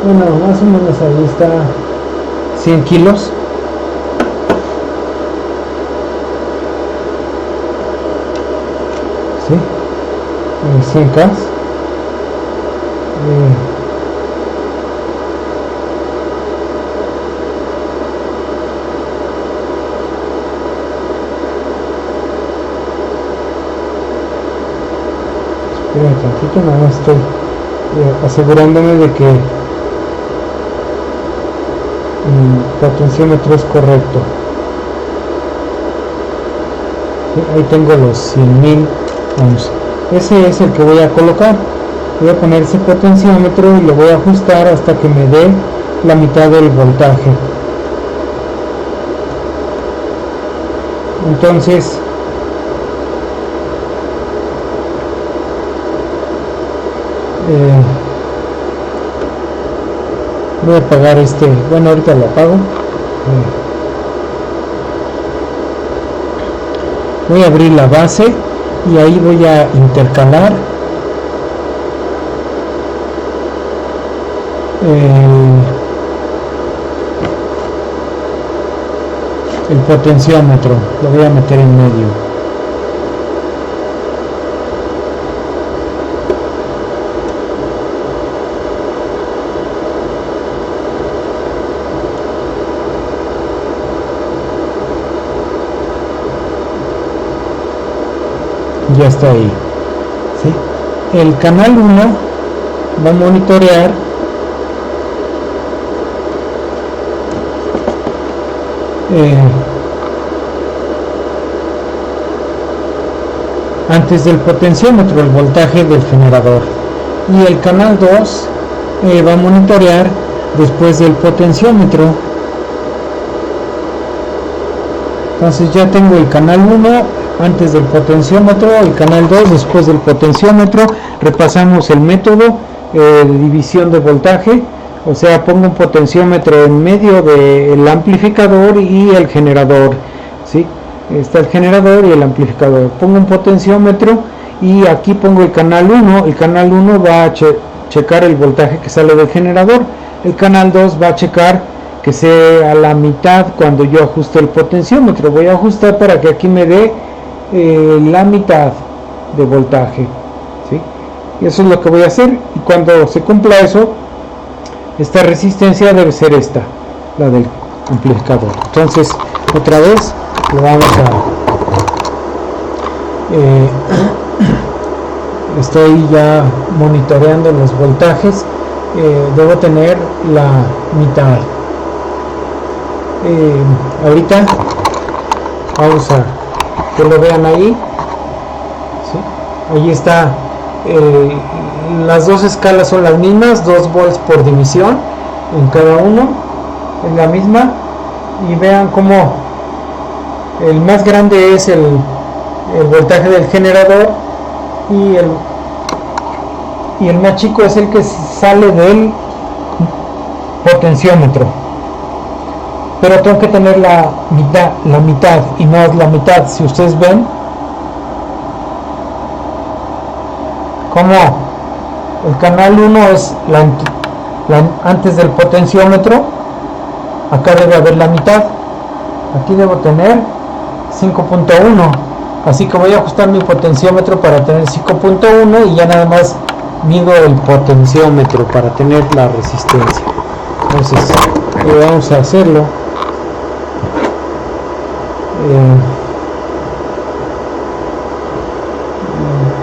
Bueno, más o menos ahí está 100 kilos. ¿Sí? 100 K. Espera tantito, nada más estoy asegurándome de que el potenciómetro es correcto. ¿Sí? Ahí tengo los 100.000 ohms. Ese es el que voy a colocar. Voy a poner ese potenciómetro y lo voy a ajustar hasta que me dé la mitad del voltaje. Entonces voy a apagar bueno, ahorita lo apago. Voy a abrir la base y ahí voy a intercalar el potenciómetro. Lo voy a meter en medio. Ya está ahí. ¿Sí? El canal 1 va a monitorear antes del potenciómetro el voltaje del generador, y el canal 2 va a monitorear después del potenciómetro. Entonces ya tengo el canal 1 antes del potenciómetro, el canal 2 después del potenciómetro. Repasamos el método de división de voltaje, o sea, pongo un potenciómetro en medio del amplificador y el generador, ¿sí? Está el generador y el amplificador. Pongo un potenciómetro y aquí pongo el canal 1. El canal 1 va a checar el voltaje que sale del generador. El canal 2 va a checar que sea a la mitad cuando yo ajuste el potenciómetro. Voy a ajustar para que aquí me dé la mitad de voltaje, ¿sí? Y eso es lo que voy a hacer, y cuando se cumpla eso, esta resistencia debe ser esta, la del amplificador. Entonces otra vez lo vamos a estoy ya monitoreando los voltajes. Debo tener la mitad. Ahorita vamos a que lo vean ahí, ¿sí? Ahí está, las dos escalas son las mismas, 2 volts por división en cada uno, es la misma, y vean cómo el más grande es el voltaje del generador, y el más chico es el que sale del potenciómetro. Pero tengo que tener la mitad y no es la mitad. Si ustedes ven como el canal 1 es antes del potenciómetro, acá debe haber la mitad, aquí debo tener 5.1, así que voy a ajustar mi potenciómetro para tener 5.1 y ya nada más mido el potenciómetro para tener la resistencia. Entonces y vamos a hacerlo.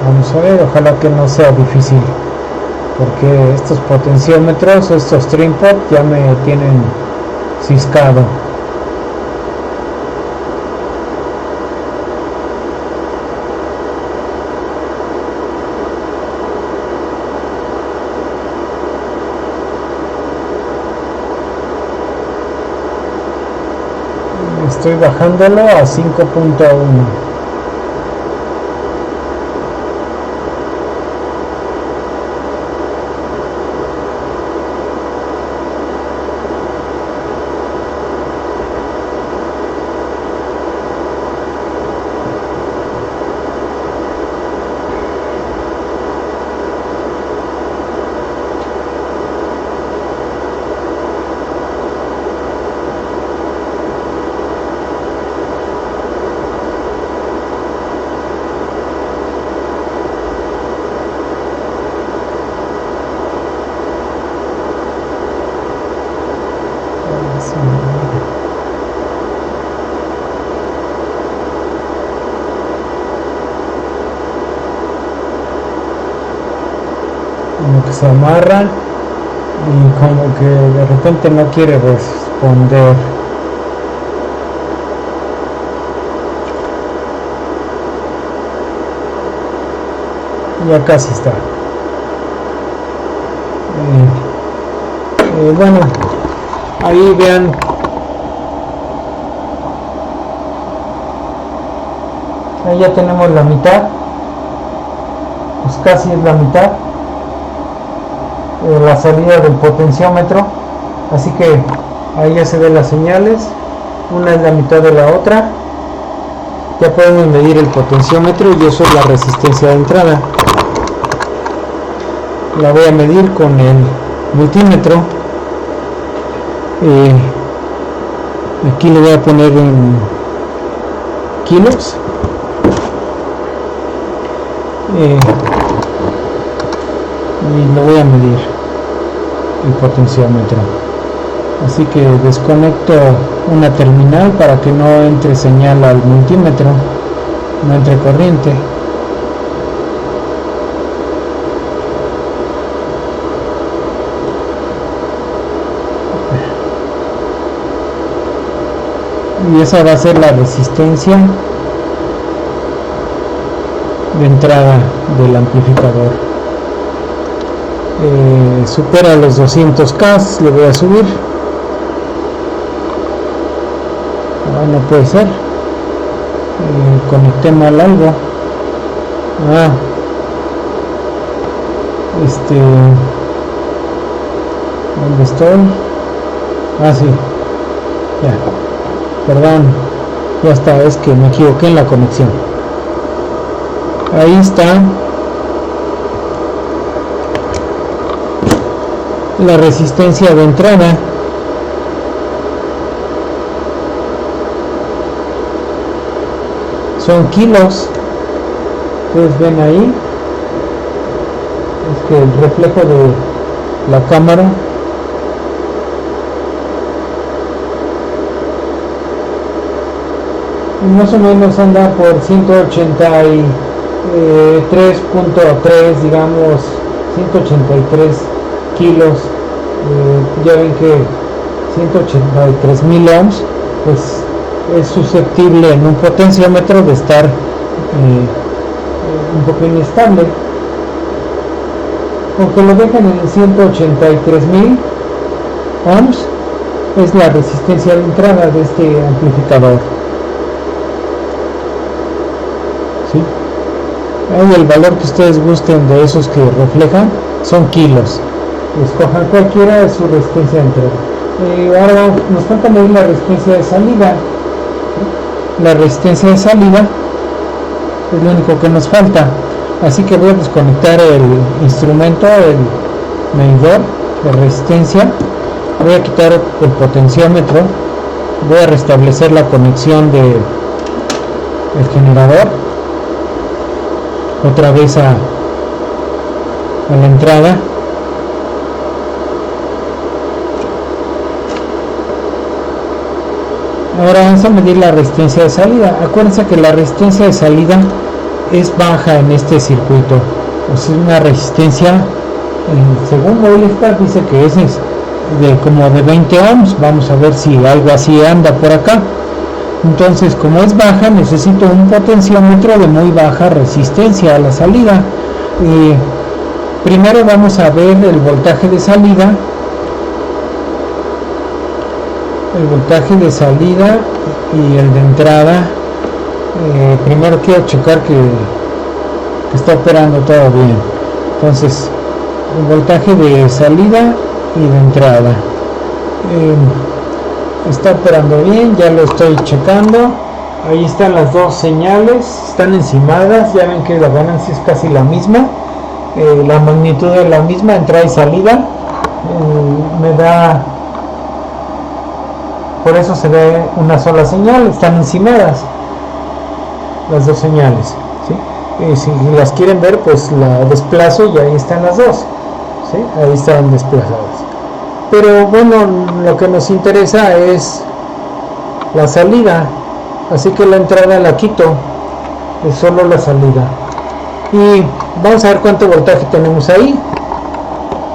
Vamos a ver, ojalá que no sea difícil, porque estos potenciómetros, estos trim pot ya me tienen ciscado. Estoy bajándolo a 5.1. Como que se amarra y como que de repente no quiere responder. Ya casi está. Bueno, ahí vean. Ahí ya tenemos la mitad. Pues casi es la mitad. La salida del potenciómetro, así que ahí ya se ven las señales, una es la mitad de la otra. Ya podemos medir el potenciómetro y eso es la resistencia de entrada. La voy a medir con el multímetro. Aquí le voy a poner en kilos. Y lo voy a medir el potenciómetro, así que desconecto una terminal para que no entre señal al multímetro, no entre corriente. Y esa va a ser la resistencia de entrada del amplificador. Supera los 200K, le voy a subir. No puede ser, conecté mal algo. ¿Dónde estoy? Sí, ya, perdón, ya está, es que me equivoqué en la conexión. Ahí está la resistencia de entrada. Son kilos, ustedes ven ahí, es que el reflejo de la cámara más o menos anda por 183.3, digamos 183 kilos. Ya ven que 183.000 ohms pues es susceptible en un potenciómetro de estar un poco inestable. Aunque lo dejen en 183.000 ohms, es la resistencia de entrada de este amplificador. ¿Sí? Ahí el valor que ustedes gusten de esos que reflejan son kilos. Escojan cualquiera de su resistencia de entrada. Ahora nos falta medir la resistencia de salida. La resistencia de salida es lo único que nos falta, así que voy a desconectar el instrumento, el medidor de resistencia. Voy a quitar el potenciómetro, voy a restablecer la conexión del generador otra vez a la entrada. Ahora vamos a medir la resistencia de salida. Acuérdense que la resistencia de salida es baja en este circuito. O sea, es una resistencia, según Movilestar dice que es de como de 20 ohms. Vamos a ver si algo así anda por acá. Entonces, como es baja, necesito un potenciómetro de muy baja resistencia a la salida. Primero vamos a ver el voltaje de salida. El voltaje de salida y el de entrada. Primero quiero checar que está operando todo bien. Entonces, el voltaje de salida y de entrada está operando bien, ya lo estoy checando. Ahí están las dos señales, están encimadas. Ya ven que la ganancia es casi la misma, la magnitud es la misma, entrada y salida. Me da, por eso se ve una sola señal, están encimadas las dos señales, ¿sí? Si las quieren ver, pues la desplazo y ahí están las dos, ¿sí? Ahí están desplazadas. Pero bueno, lo que nos interesa es la salida, así que la entrada la quito, es solo la salida. Y vamos a ver cuánto voltaje tenemos ahí.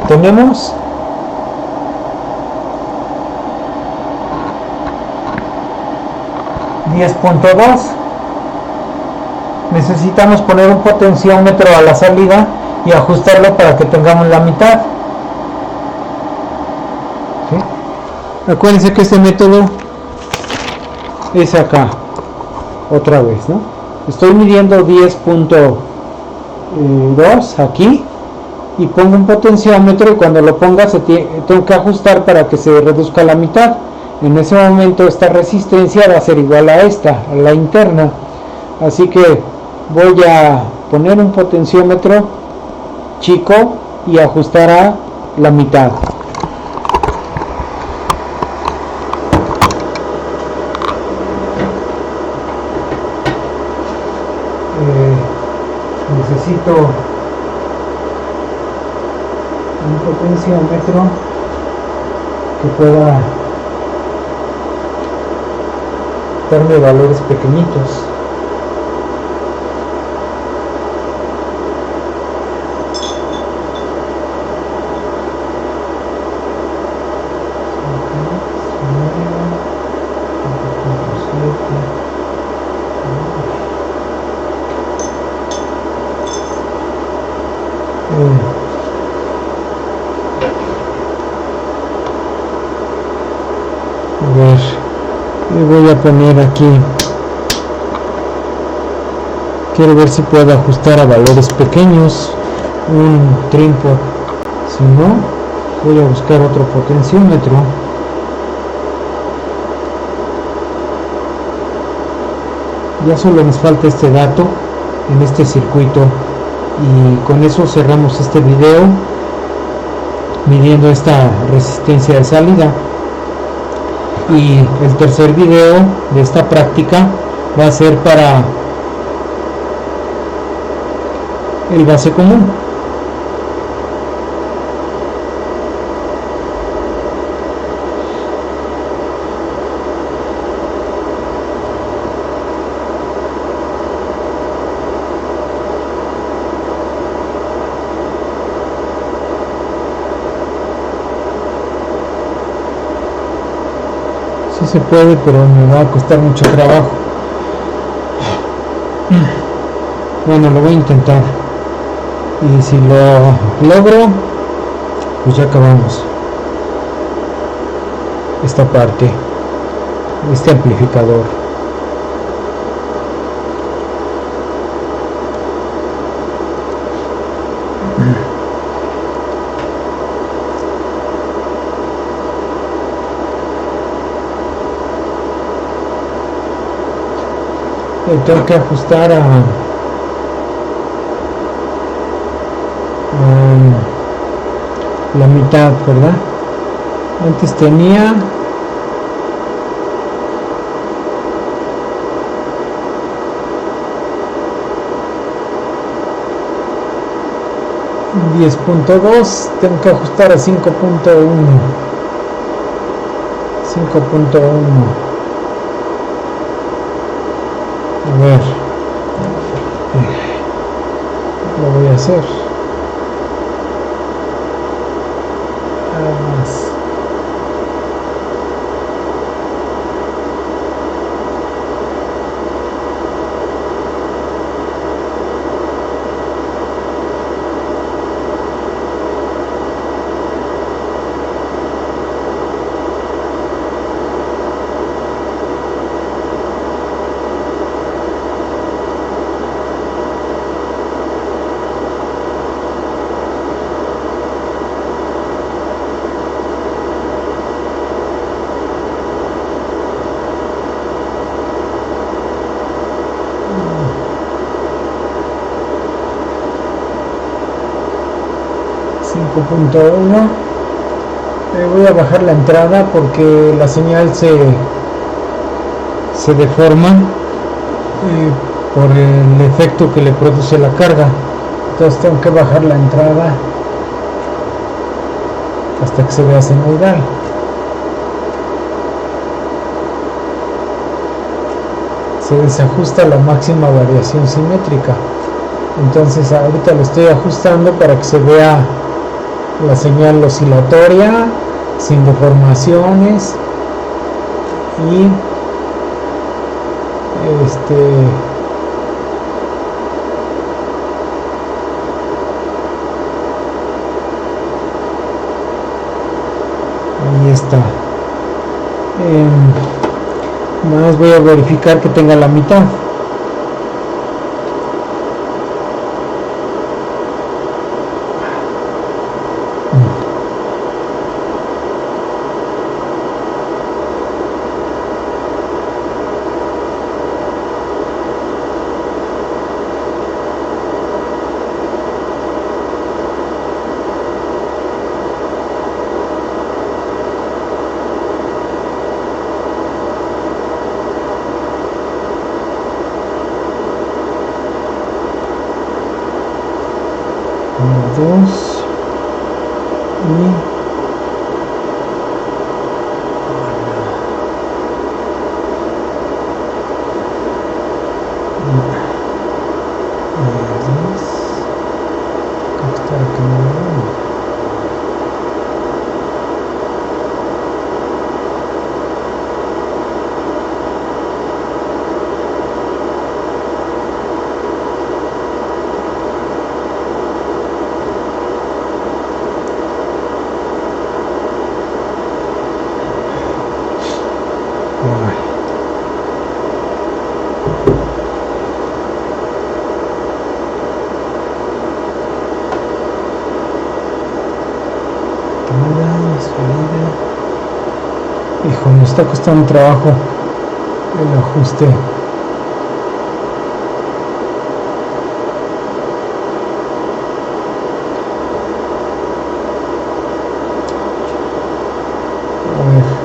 Tenemos 10.2. Necesitamos poner un potenciómetro a la salida y ajustarlo para que tengamos la mitad. ¿Sí? Acuérdense que este método es acá, otra vez, ¿no? Estoy midiendo 10.2 aquí y pongo un potenciómetro, y cuando lo ponga tengo que ajustar para que se reduzca a la mitad. En ese momento esta resistencia va a ser igual a esta, a la interna. Así que voy a poner un potenciómetro chico y ajustar a la mitad. Necesito un potenciómetro que pueda darme valores pequeñitos. A ver, le voy a poner aquí, quiero ver si puedo ajustar a valores pequeños un trim-pot. Si no, voy a buscar otro potenciómetro. Ya solo nos falta este dato en este circuito, y con eso cerramos este video midiendo esta resistencia de salida. Y el tercer video de esta práctica va a ser para el base común. Sí se puede, pero me va a costar mucho trabajo. Bueno, lo voy a intentar, y si lo logro, pues ya acabamos esta parte, este amplificador. Tengo que ajustar a la mitad, ¿verdad? Antes tenía 10.2, tengo que ajustar a 5.1. A ver, lo voy a hacer. Nada más. Voy a bajar la entrada porque la señal se deforma por el efecto que le produce la carga. Entonces tengo que bajar la entrada hasta que se vea señal. Se desajusta la máxima variación simétrica. Entonces ahorita lo estoy ajustando para que se vea la señal oscilatoria sin deformaciones y ahí está. Más voy a verificar que tenga la mitad. Hijo, me está costando trabajo el ajuste. A ver.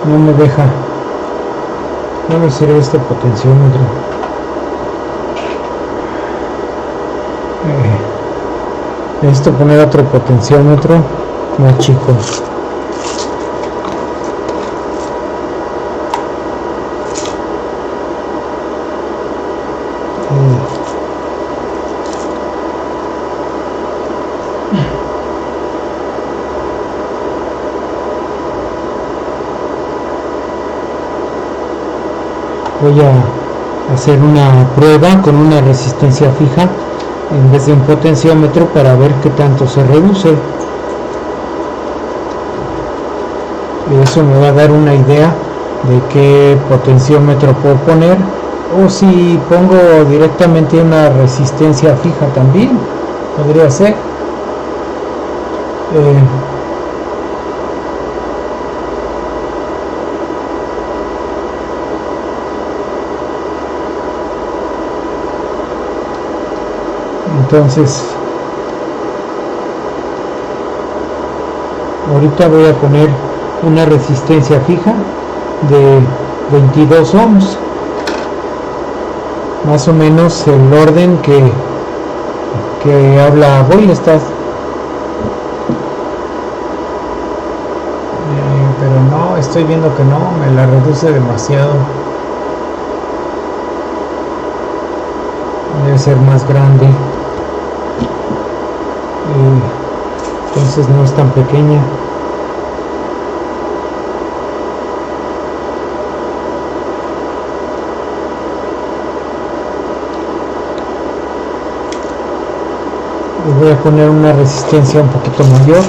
No me deja, no me sirve este potenciómetro. Necesito poner otro potenciómetro más chico. voy a hacer una prueba con una resistencia fija en vez de un potenciómetro para ver qué tanto se reduce, y eso me va a dar una idea de qué potenciómetro puedo poner, o si pongo directamente una resistencia fija también podría ser. Entonces ahorita voy a poner una resistencia fija de 22 ohms, más o menos el orden que habla Boylestad, pero no, estoy viendo que no, me la reduce demasiado, debe ser más grande, entonces no es tan pequeña. Y voy a poner una resistencia un poquito mayor.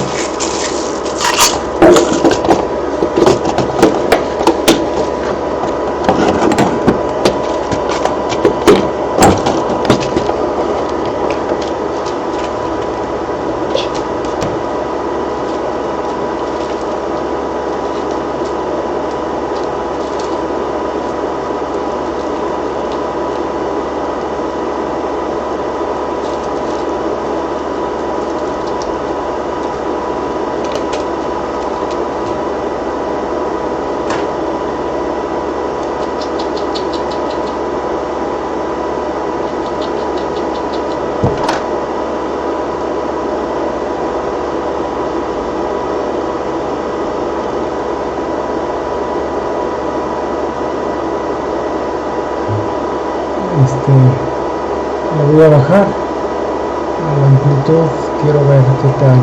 Le voy a bajar la amplitud, quiero ver qué tal.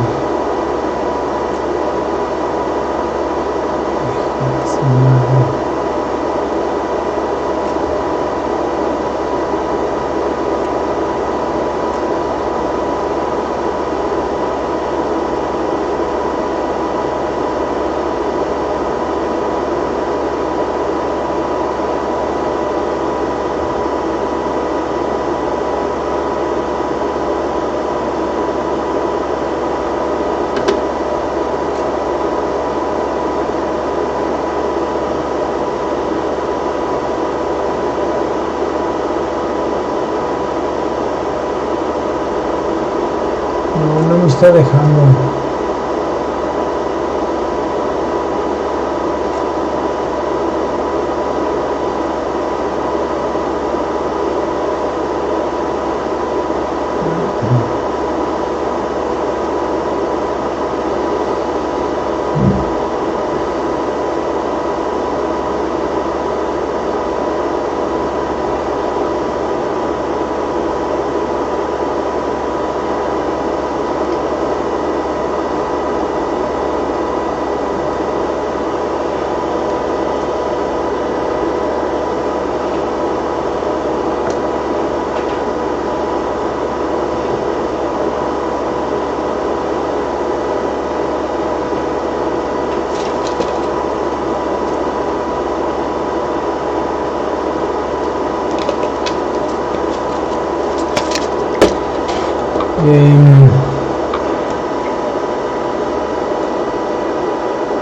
No me está dejando.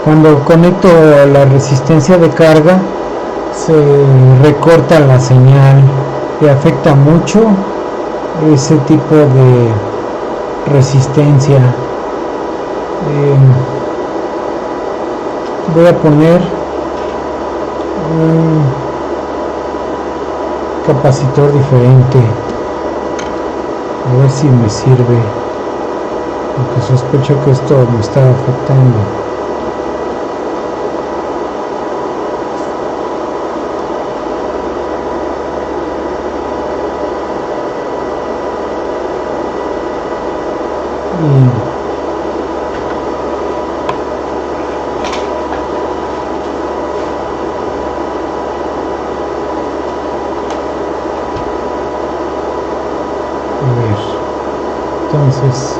Cuando conecto la resistencia de carga se recorta la señal y afecta mucho ese tipo de resistencia. Voy a poner un capacitor diferente, a ver si me sirve, porque sospecho que esto me está afectando. Entonces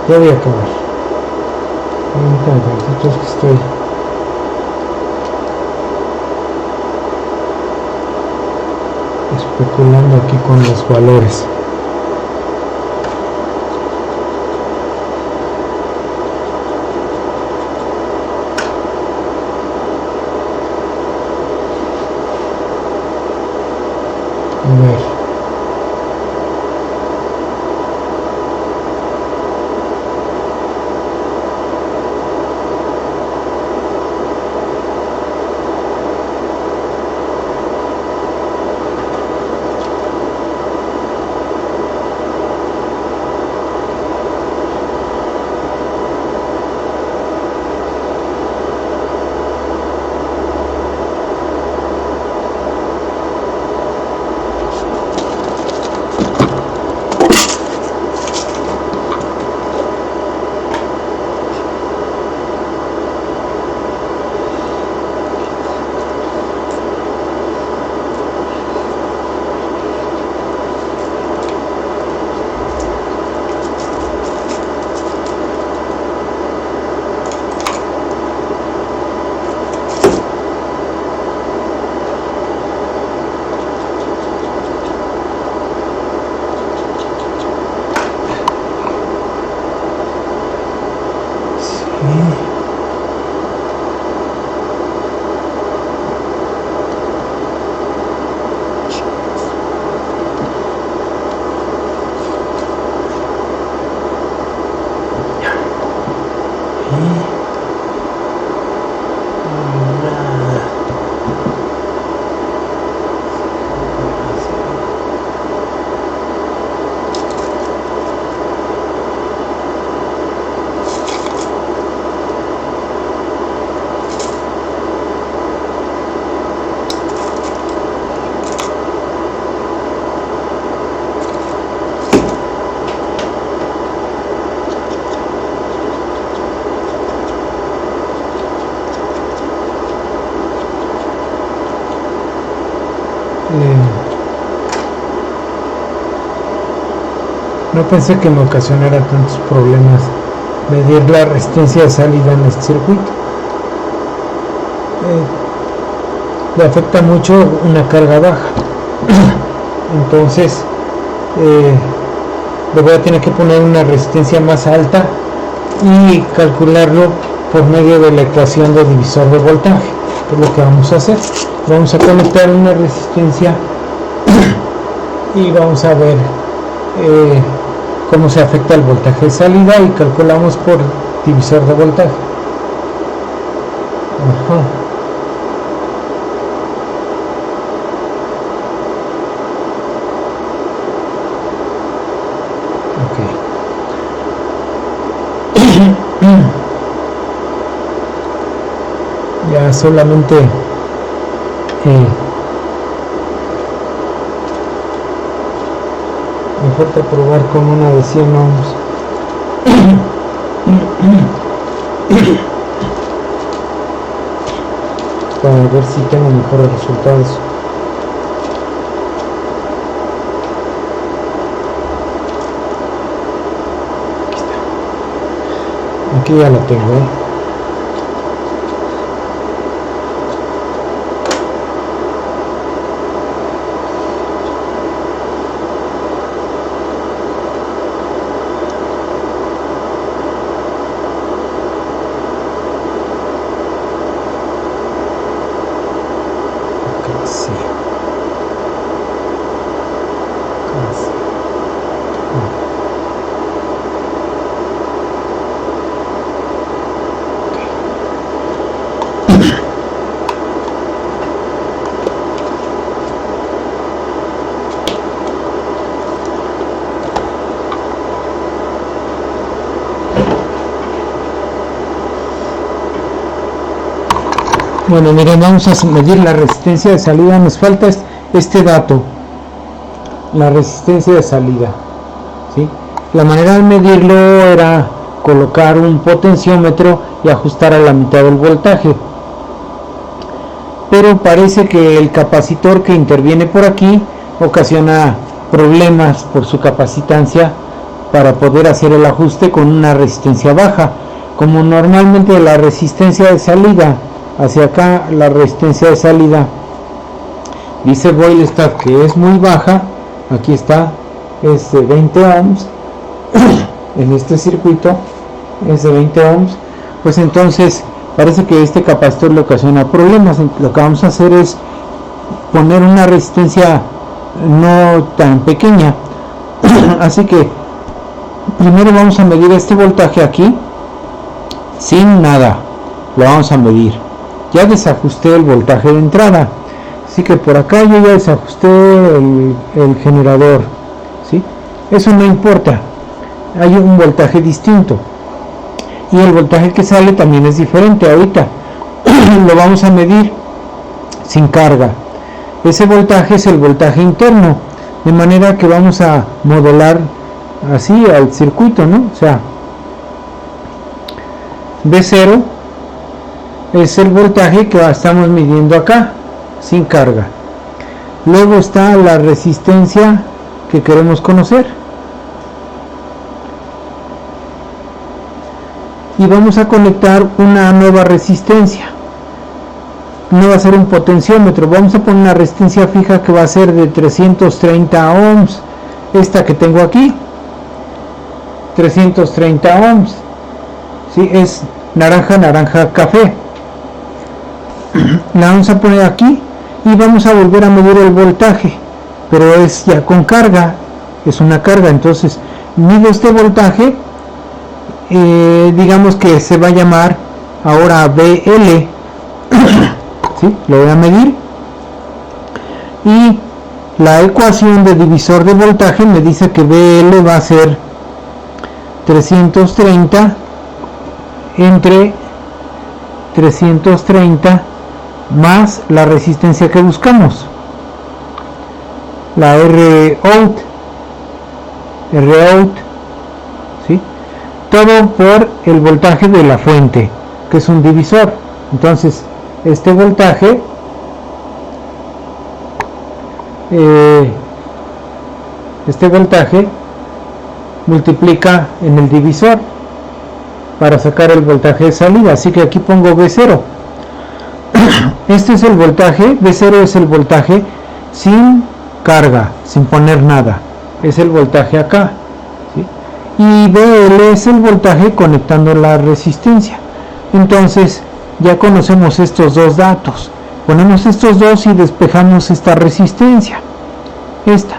ya voy a acabar. Permítanme tantito, es que estoy especulando aquí con los valores. A ver. No pensé que me ocasionara tantos problemas medir la resistencia de salida en este circuito. Le afecta mucho una carga baja. Entonces le voy a tener que poner una resistencia más alta y calcularlo por medio de la ecuación de divisor de voltaje, que es lo que vamos a hacer. Vamos a conectar una resistencia y vamos a ver cómo se afecta el voltaje de salida y calculamos por divisor de voltaje. Ajá. Ya solamente me falta probar con una de 100 ohms. Para ver si tengo mejores resultados. Aquí ya la tengo, Bueno, miren, vamos a medir la resistencia de salida. Nos falta este dato, la resistencia de salida, ¿sí? La manera de medirlo era colocar un potenciómetro y ajustar a la mitad del voltaje, pero parece que el capacitor que interviene por aquí ocasiona problemas por su capacitancia para poder hacer el ajuste con una resistencia baja. Como normalmente la resistencia de salida hacia acá, la resistencia de salida, dice Boylestad que es muy baja, aquí está, es de 20 ohms, en este circuito es de 20 ohms, pues entonces parece que este capacitor le ocasiona problemas. Lo que vamos a hacer es poner una resistencia no tan pequeña, así que primero vamos a medir este voltaje aquí, sin nada, lo vamos a medir. Ya desajusté el voltaje de entrada, así que por acá yo ya desajusté el generador, ¿sí? Eso no importa, hay un voltaje distinto y el voltaje que sale también es diferente. Ahorita lo vamos a medir sin carga. Ese voltaje es el voltaje interno, de manera que vamos a modelar así al circuito, ¿no? O sea, V0 es el voltaje que estamos midiendo acá, sin carga. Luego está la resistencia que queremos conocer. Y vamos a conectar una nueva resistencia. No va a ser un potenciómetro, vamos a poner una resistencia fija que va a ser de 330 ohms. Esta que tengo aquí, 330 ohms. ¿Sí? Es naranja, café. La vamos a poner aquí y vamos a volver a medir el voltaje, pero es ya con carga, es una carga. Entonces mido este voltaje, digamos que se va a llamar ahora BL, ¿sí? Lo voy a medir y la ecuación de divisor de voltaje me dice que BL va a ser 330 entre 330 más la resistencia que buscamos, la Rout, ¿sí? Todo por el voltaje de la fuente, que es un divisor. Entonces este voltaje multiplica en el divisor para sacar el voltaje de salida, así que aquí pongo V0. Este es el voltaje, V0 es el voltaje sin carga, sin poner nada, es el voltaje acá, ¿sí? Y BL es el voltaje conectando la resistencia. Entonces ya conocemos estos dos datos, ponemos estos dos y despejamos esta resistencia, esta.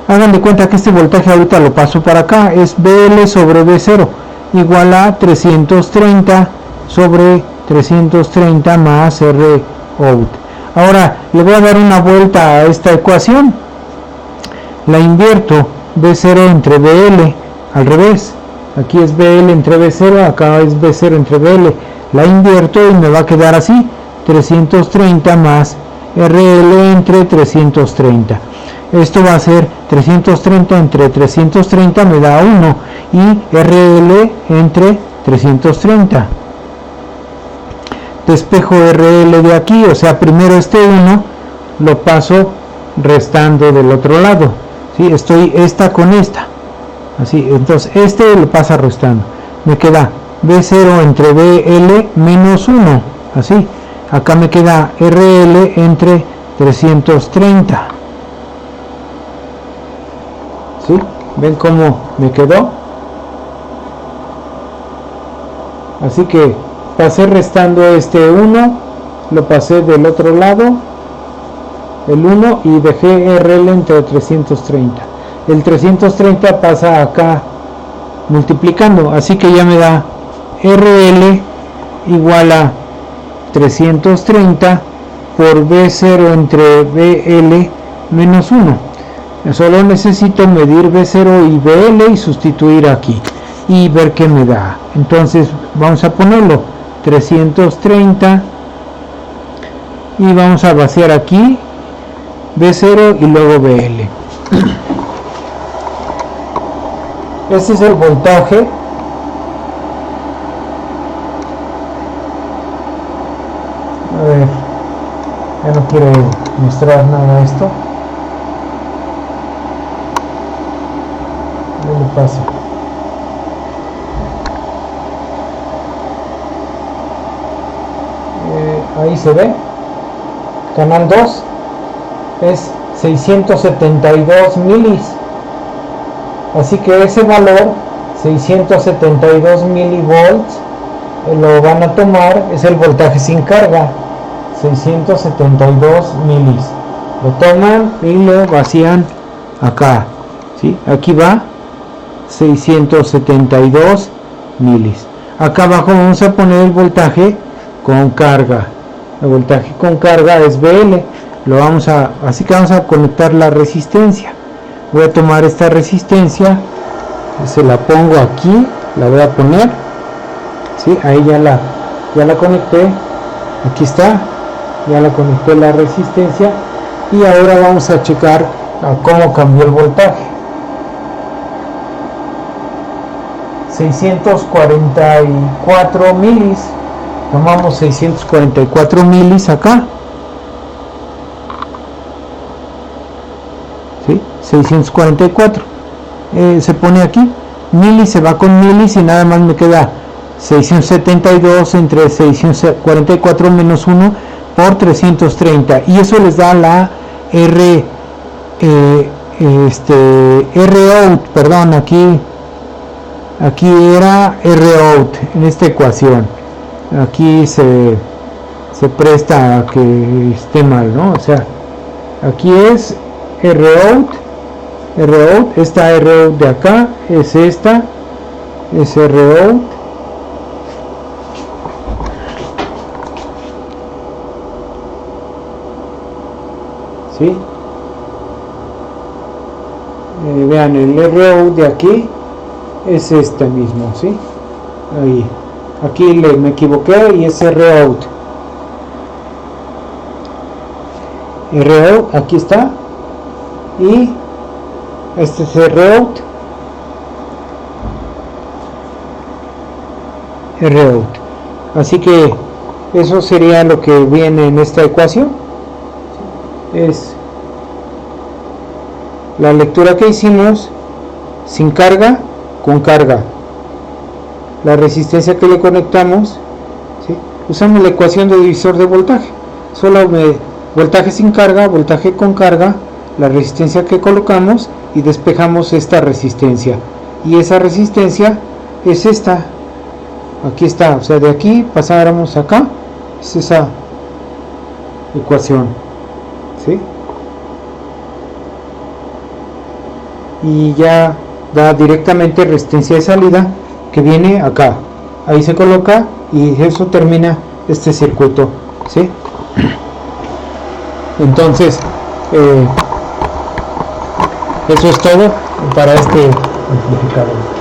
Hagan de cuenta que este voltaje ahorita lo paso para acá, es BL sobre V0 igual a 330 sobre 330 más Rout. Ahora le voy a dar una vuelta a esta ecuación, la invierto, V0 entre BL, al revés, aquí es BL entre V0, acá es V0 entre BL, la invierto y me va a quedar así, 330 más RL entre 330. Esto va a ser 330 entre 330 me da 1 y RL entre 330. Despejo RL de aquí, o sea, primero este 1 lo paso restando del otro lado, ¿sí? Estoy esta con esta, así, entonces este lo pasa restando, me queda V0 entre BL menos 1, así, acá me queda RL entre 330, ¿sí? ¿Ven cómo me quedó? Así que pasé restando este 1, lo pasé del otro lado, el 1, y dejé RL entre 330. el 330 pasa acá multiplicando, así que ya me da RL igual a 330 por B0 entre BL menos 1. Solo necesito medir B0 y BL y sustituir aquí y ver qué me da. Entonces vamos a ponerlo 330 y vamos a vaciar aquí B0 y luego BL. Este es el voltaje. A ver, ya no quiero mostrar nada de esto. ¿Qué le pasa? Ahí se ve. Canal 2 es 672 milis. Así que ese valor, 672 milivolts, lo van a tomar, es el voltaje sin carga, 672 milis. Lo toman y lo vacían acá, ¿sí? Aquí va 672 milis. Acá abajo vamos a poner el voltaje con carga. El voltaje con carga es BL. Así que vamos a conectar la resistencia. Voy a tomar esta resistencia, se la pongo aquí, la voy a poner, ¿sí? Ahí ya la conecté, aquí está, ya la conecté la resistencia y ahora vamos a checar cómo cambió el voltaje. 644 milis, tomamos 644 milis acá, ¿sí? 644 se pone aquí, milis se va con milis y nada más me queda 672 entre 644 menos 1 por 330 y eso les da la Rout, perdón, aquí era Rout en esta ecuación. Aquí se presta a que esté mal, ¿no? O sea, aquí es Rout, esta Rout de acá es esta, es Rout, ¿sí? Vean, el Rout de aquí es este mismo, ¿sí? Ahí, aquí me equivoqué y es Rout. Rout, aquí está, y este es Rout, así que eso sería lo que viene en esta ecuación. Es la lectura que hicimos sin carga con carga, la resistencia que le conectamos, ¿sí? Usamos la ecuación de divisor de voltaje, solo voltaje sin carga, voltaje con carga, la resistencia que colocamos y despejamos esta resistencia, y esa resistencia es esta, aquí está, o sea, de aquí pasáramos acá, es esa ecuación, ¿sí? Y ya da directamente resistencia de salida que viene acá, ahí se coloca y eso termina este circuito, ¿sí? Entonces eso es todo para este amplificador.